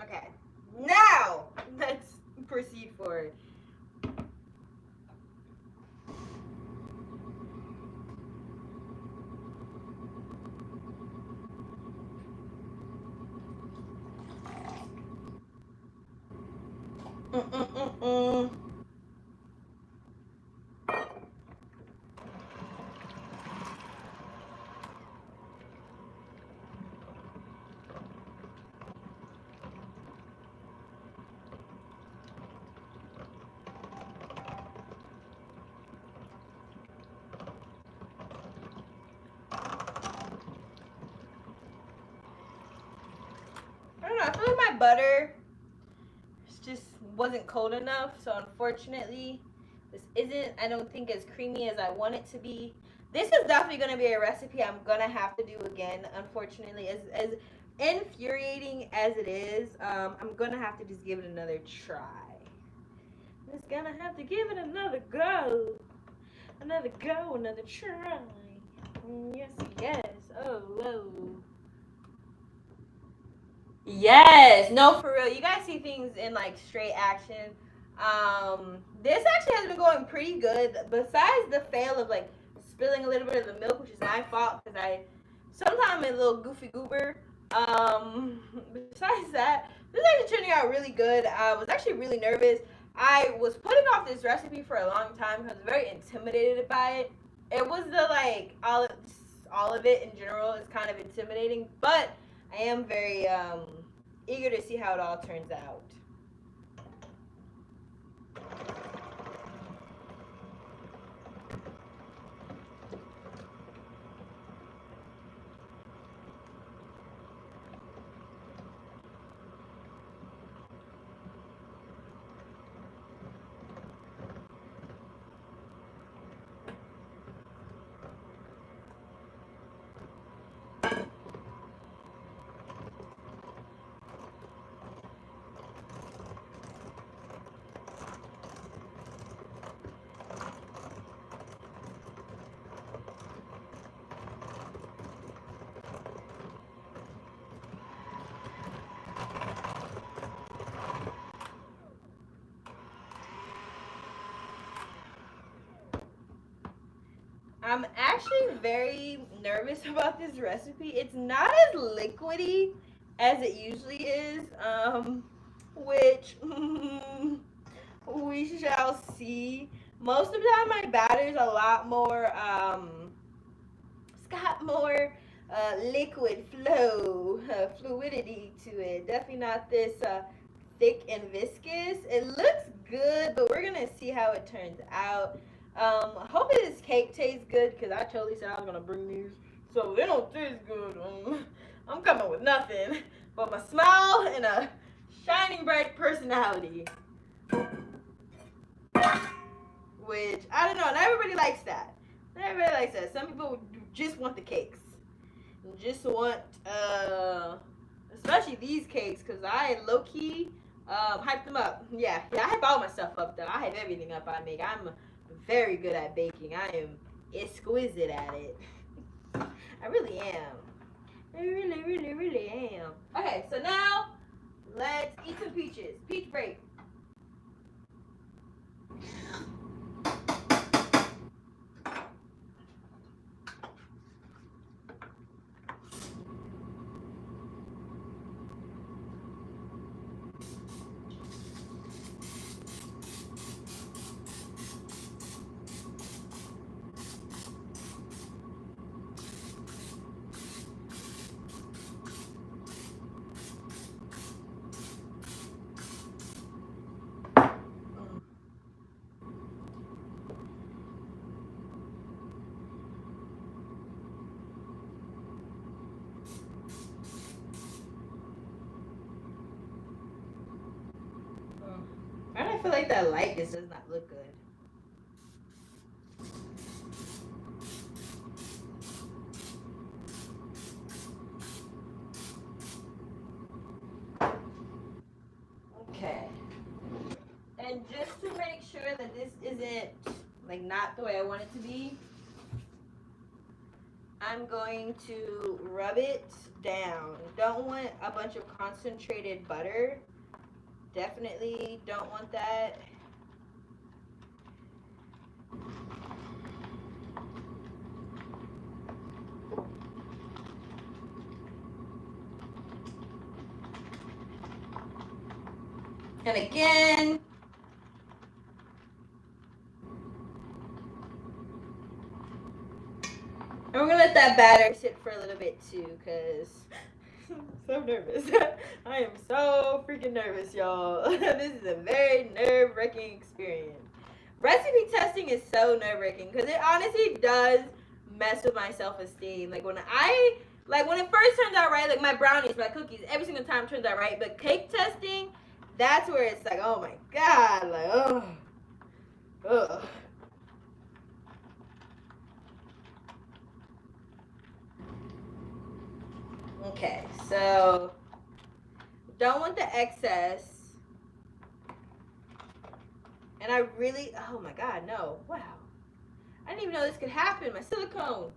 Okay, now butter just wasn't cold enough, so unfortunately this isn't, I don't think, as creamy as I want it to be. This is definitely going to be a recipe I'm going to have to do again, unfortunately. As infuriating as it is, I'm going to have to just give it another try. Just going to have to give it another go. Another go, another try. Yes, yes. Oh, whoa. Yes, no, for real. You guys see things in like straight action. This actually has been going pretty good. Besides the fail of like spilling a little bit of the milk, which is my fault because sometimes I'm a little goofy goober. Besides that, this is actually turning out really good. I was actually really nervous. I was putting off this recipe for a long time because I was very intimidated by it. It was the like all of it in general is kind of intimidating, but I am very eager to see how it all turns out. I'm actually very nervous about this recipe. It's not as liquidy as it usually is, which we shall see. Most of the time, my batter is a lot more, it's got more liquid flow, fluidity to it. Definitely not this thick and viscous. It looks good, but we're gonna see how it turns out. Hopefully this cake tastes good because I totally said I was gonna bring these, so they don't taste good. I'm coming with nothing but my smile and a shining bright personality, which I don't know. Not everybody likes that. Not everybody likes that. Some people just want the cakes, just want especially these cakes because I low key hype them up. Yeah, I hype all my stuff up though. I hype everything up I make. I'm very good at baking. I am exquisite at it. I really am. I really, really, really am. Okay, so now let's eat some peaches. Peach break. I feel like that light just does not look good. Okay. And just to make sure that this isn't like not the way I want it to be, I'm going to rub it down. Don't want a bunch of concentrated butter. Definitely don't want that. And again, and we're gonna let that batter sit for a little bit too, cause I'm so nervous. I am so freaking nervous, y'all. This is a very nerve-wracking experience. Recipe testing is so nerve-wracking because it honestly does mess with my self-esteem. Like when I Like when it first turns out right, like my brownies, my cookies, every single time turns out right. But cake testing, that's where it's like, oh my god, like ugh. Okay, so don't want the excess. And I really, oh my god, no. Wow. I didn't even know this could happen. My silicone.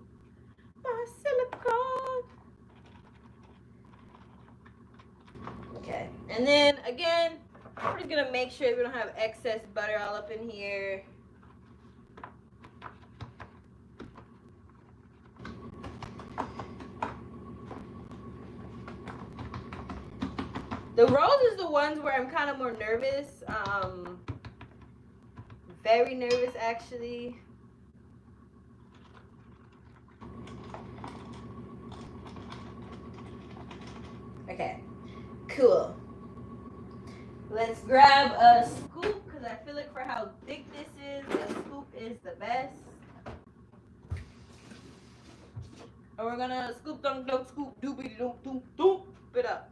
My silicone. Okay. And then again, we're just gonna make sure we don't have excess butter all up in here. The rolls is the ones where I'm kind of more nervous. Very nervous actually. Okay, cool. Let's grab a scoop because I feel like for how thick this is, a scoop is the best. And we're gonna scoop, dunk, dunk, scoop, doobie, doop, doop, doop it up.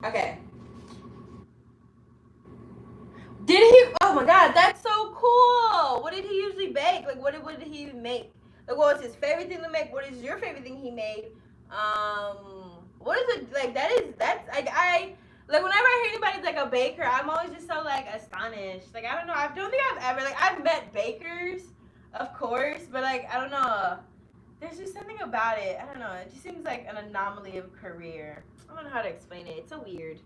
Okay. Did he? Oh my god, that's so cool. What did he usually bake? Like, what did he make? Like, what was his favorite thing to make? What is your favorite thing he made? What is it like? That's like like whenever I hear anybody's like a baker, I'm always just so like astonished. Like I don't know, I don't think I've ever like I've met bakers, of course, but like I don't know. There's just something about it. I don't know. It just seems like an anomaly of career. I don't know how to explain it. It's so weird.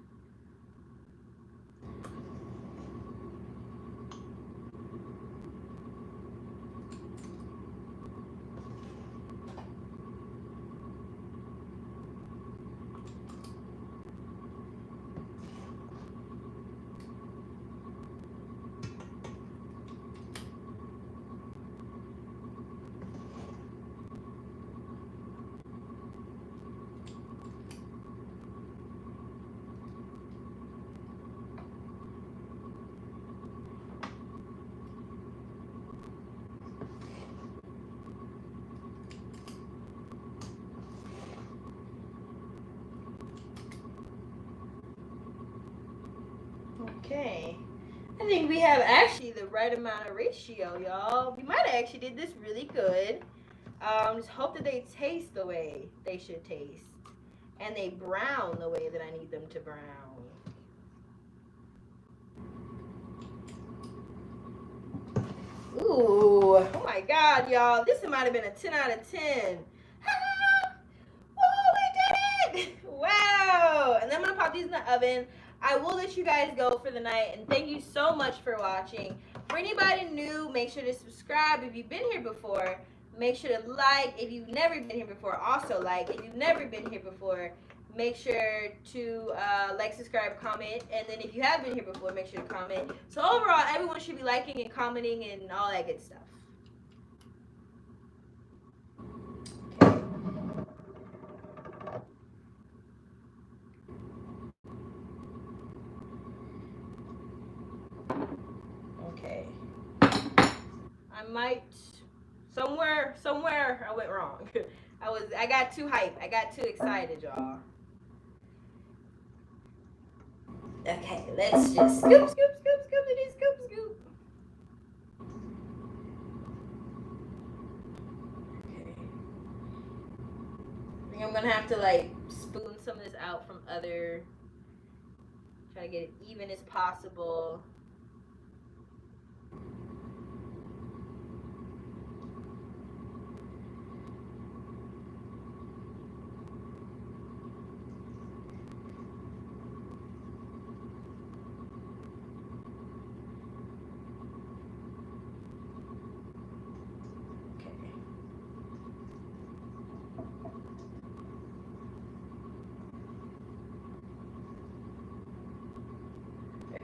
Okay. I think we have actually the right amount of ratio, y'all. We might have actually did this really good. Just hope that they taste the way they should taste. And they brown the way that I need them to brown. Ooh, oh my god, y'all. This might have been a 10 out of 10. Oh, we did it! Wow! And then I'm gonna pop these in the oven. I will let you guys go for the night, and thank you so much for watching. For anybody new, make sure to subscribe. If you've been here before, make sure to like. If you've never been here before, also like. If you've never been here before, make sure to like, subscribe, comment. And then if you have been here before, make sure to comment. So overall, everyone should be liking and commenting and all that good stuff. Okay. I might somewhere I went wrong. I got too hyped. I got too excited, y'all. Okay, let's just scoop, scoop, scoop, scoopity, scoop, scoop. Okay. I think I'm gonna have to like spoon some of this out from other. Try to get it even as possible.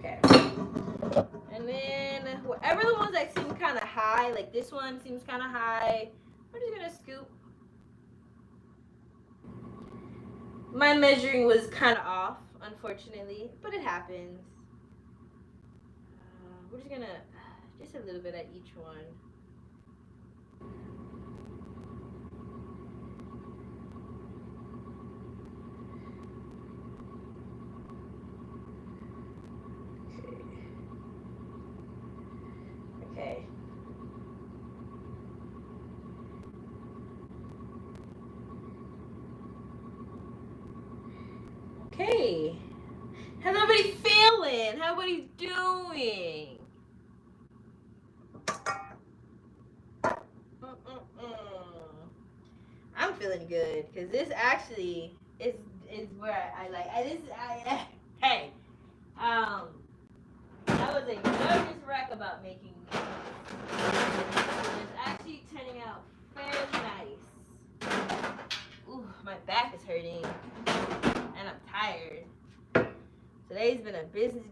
Okay. And then whatever the ones that seem kind of high, like this one seems kind of high, I'm just gonna scoop. My measuring was kind of off, unfortunately, but it happens. We're just gonna, just a little bit at each one. Okay. Okay. How's everybody feeling? How everybody doing? I'm feeling good because this actually is where I like. Hey, I was a nervous wreck about making this. It's actually turning out fairly nice. Ooh, my back is hurting, and I'm tired. Today's been a busy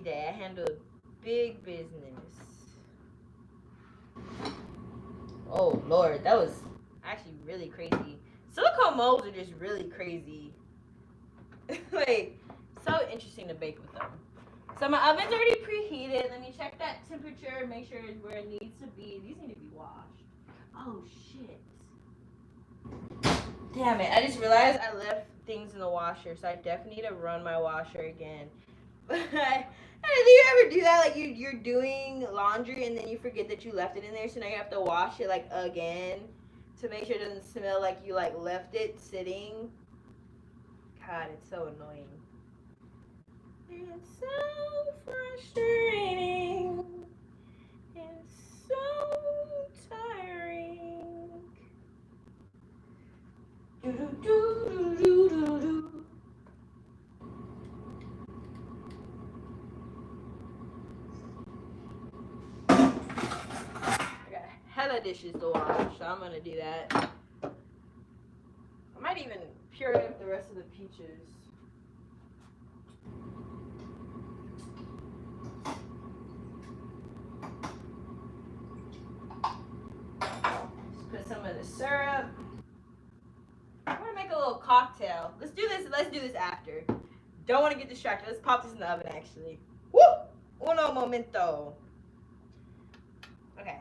day. I handled big business. Oh Lord, that was actually really crazy. Silicone molds are just really crazy. Like, so interesting to bake with them. So my oven's already preheated. Let me check that temperature, make sure it's where it needs to be. These need to be washed. Oh shit. Damn it, I just realized I left things in the washer, so I definitely need to run my washer again. Do you ever do that? Like you're doing laundry and then you forget that you left it in there, so now you have to wash it like again to make sure it doesn't smell like you like left it sitting. God, it's so annoying. It's so frustrating. It's so tiring. Do do do do do do. Hella dishes to wash, so I'm gonna do that. I might even puree up the rest of the peaches. Just put some of the syrup. I'm gonna make a little cocktail. Let's do this after. Don't want to get distracted. Let's pop this in the oven actually. Woo! Uno momento. Okay.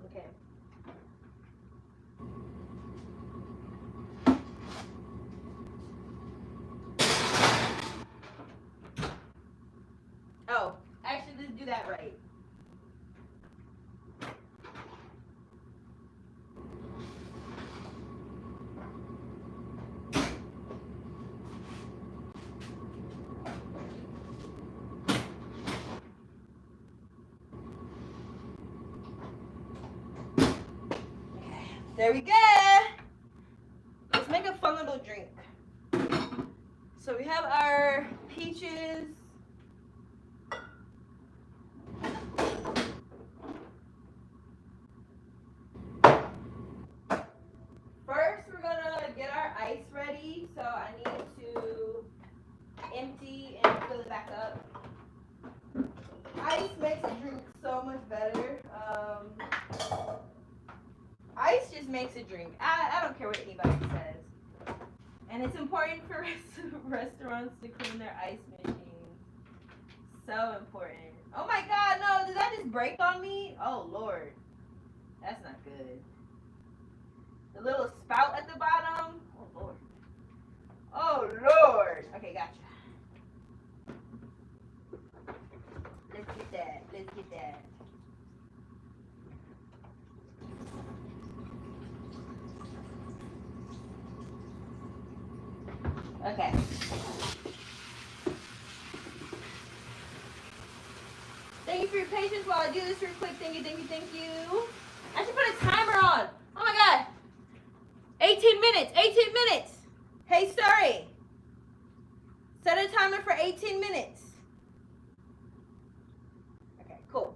Okay. Oh, actually, let's do that right. There we go. Let's make a fun little drink. So we have our peaches. First, we're gonna get our ice ready. So I need to empty and fill it back up. Ice makes a drink so much better. Ice just makes a drink. I don't care what anybody says. And it's important for restaurants to clean their ice machines. So important. Oh my God, no, did that just break on me? Oh Lord, that's not good. The little spout at the bottom. Oh Lord. Oh Lord. Okay, gotcha. Let's get that. Let's get that. Okay. Thank you for your patience while I do this real quick. Thank you, thank you, thank you. I should put a timer on. Oh my God. 18 minutes, 18 minutes. Hey, sorry. Set a timer for 18 minutes. Okay, cool.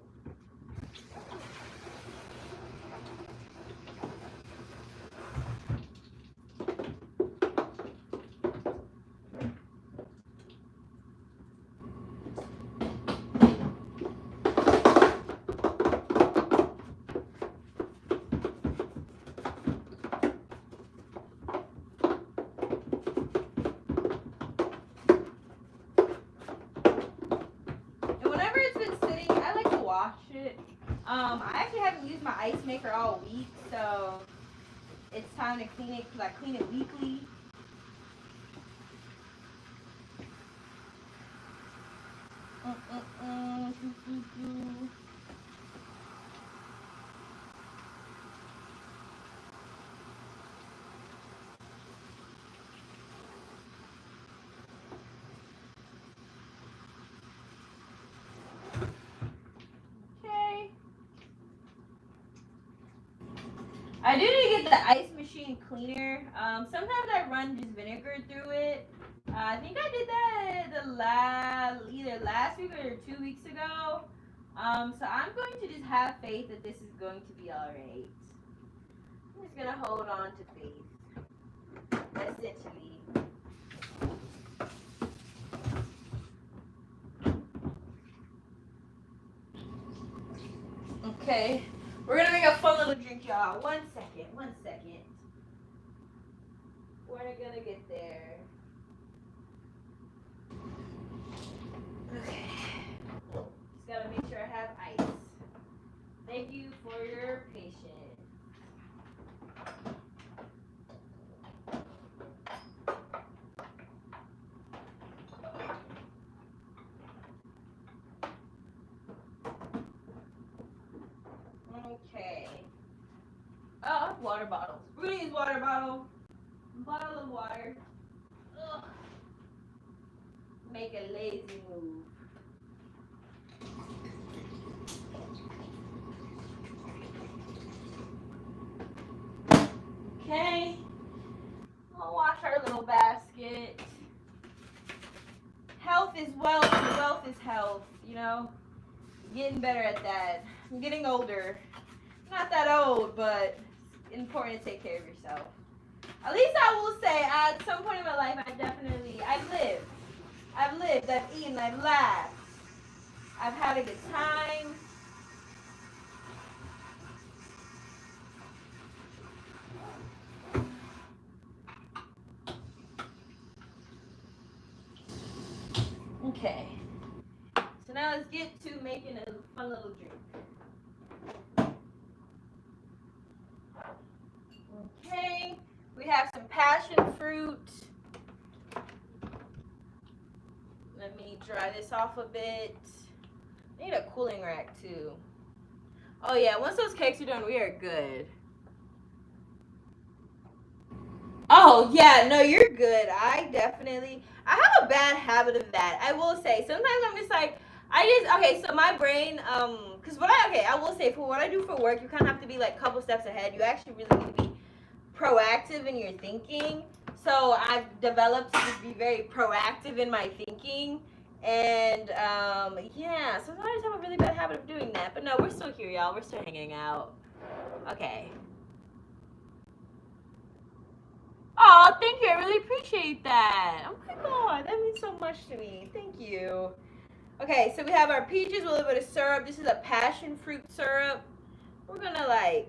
And whenever it's been sitting, I like to wash it. I actually haven't used my ice maker all week, so it's time to clean it because I clean it weekly. Okay. I do need to get the ice machine cleaner. Sometimes I run just vinegar through it. I think I did that either last week or 2 weeks ago. So I'm going to just have faith that this is going to be alright. I'm just gonna hold on to faith. Essentially. Okay. We're gonna make a fun little drink, y'all. 1 second. We're gonna get there. Okay. Just gotta make sure I have ice. Thank you for your patience. Okay. Oh, water bottles. We're gonna use water bottle. Bottle of water. Ugh. Make a lazy move. Okay. I'll wash our little basket. Health is wealth, and wealth is health, you know? Getting better at that. I'm getting older. Not that old, but it's important to take care of yourself. At least I will say, at some point in my life, I've lived, I've eaten, I've laughed. I've had a good time. Okay. So now let's get to making a fun little drink. Okay. We have some passion fruit. Let me dry this off a bit. I need a cooling rack too. Oh yeah, once those cakes are done, we are good. Oh yeah, no, you're good. I have a bad habit of that. I will say, sometimes I'm just like, so my brain, cause I will say, for what I do for work, you kind of have to be like a couple steps ahead. You actually really need to be proactive in your thinking. So I've developed to just be very proactive in my thinking. And yeah, sometimes I just have a really bad habit of doing that. But no, we're still here, y'all. We're still hanging out. Okay. Oh, thank you. I really appreciate that. Oh my god, that means so much to me. Thank you. Okay, so we have our peaches with a little bit of syrup. This is a passion fruit syrup. We're gonna I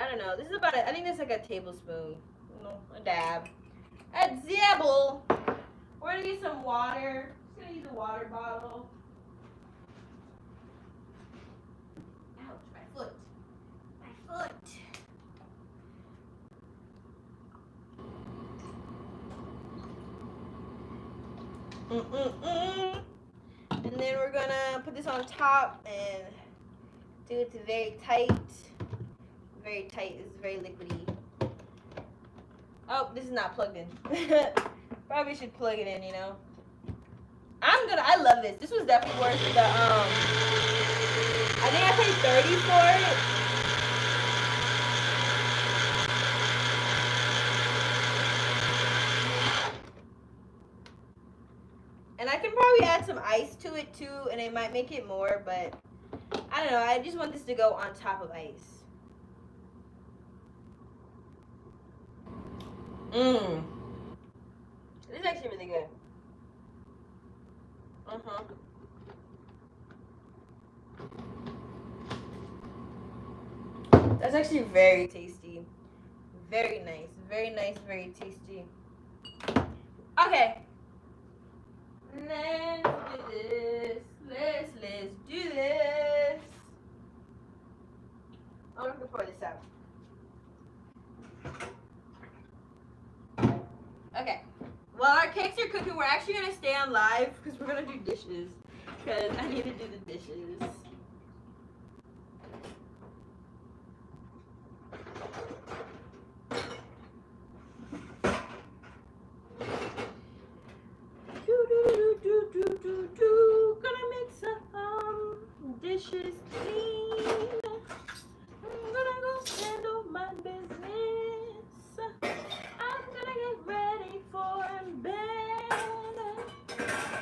don't know. This is I think that's like a tablespoon. A dab. A dabble. We're gonna get some water. Just gonna use a water bottle. Ouch, my foot. My foot. And then we're gonna put this on top and do it to very tight. Very tight. This is very liquidy. Oh, this is not plugged in. Probably should plug it in, you know. I love this. This was definitely worth the I think I paid 30 for it. And I can probably add some ice to it too, and it might make it more, but I don't know. I just want this to go on top of ice. Mmm. This is actually really good. That's actually very tasty. Very nice. Very nice, very tasty. Okay. Let's do this. Let's do this. I'm gonna pour this out. Okay. While our cakes are cooking, we're actually gonna stay on live because we're gonna do dishes. Because I need to do the dishes. Gonna make some dishes clean. I'm gonna go handle my business. I'm gonna get ready for bed.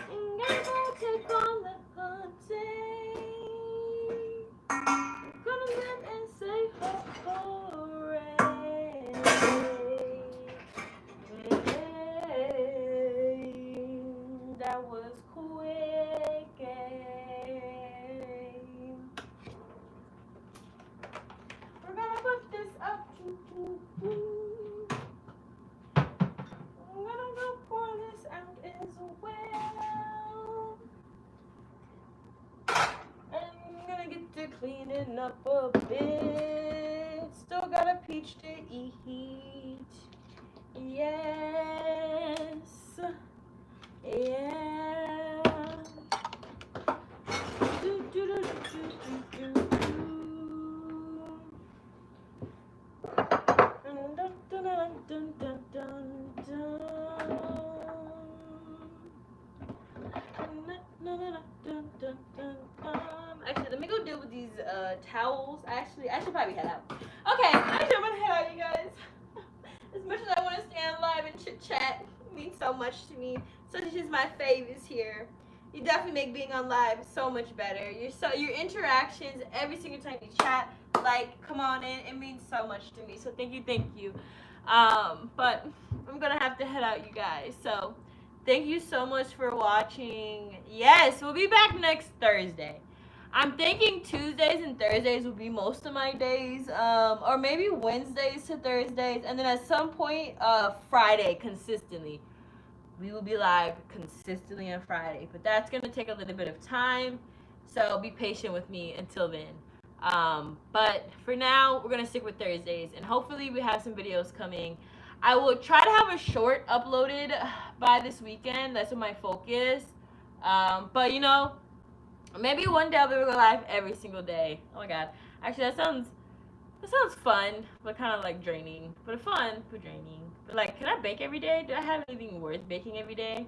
I'm gonna go take on the hunting. I'm gonna live and say hooray. That was quick. We're gonna put this up. I'm gonna go pour this out as well. I'm gonna get to cleaning up a bit. Still got a peach to eat. Yes. Yeah. Actually, let me go deal with these towels. Actually, I should probably head out. Okay, actually, I'm gonna head out, you guys. As much as I want to stand live and chit chat, it means so much to me. Such as my fave is here. You definitely make being on live so much better. Your interactions every single time you chat, like, come on in, it means so much to me. So thank you. But I'm gonna have to head out, you guys. So thank you so much for watching. Yes, we'll be back next Thursday. I'm thinking Tuesdays and Thursdays will be most of my days, or maybe Wednesdays to Thursdays, and then at some point, Friday consistently. We will be live consistently on Friday, but that's gonna take a little bit of time, so be patient with me until then. But for now, we're gonna stick with Thursdays, and hopefully we have some videos coming. I will try to have a short uploaded by this weekend. That's what my focus. But you know, maybe one day I'll be able to go live every single day. Oh my god. Actually, that sounds fun, but kind of like draining. But fun, but draining. But like, can I bake every day? Do I have anything worth baking every day?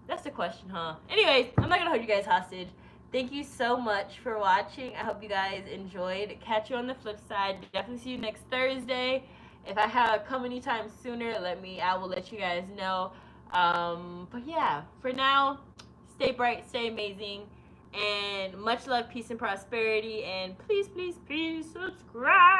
That's the question, huh? Anyways, I'm not gonna hold you guys hostage. Thank you so much for watching. I hope you guys enjoyed. Catch you on the flip side. Definitely see you next Thursday. If I have come anytime sooner, I will let you guys know. But yeah, for now, stay bright, stay amazing, and much love, peace, and prosperity. And please, please, please subscribe.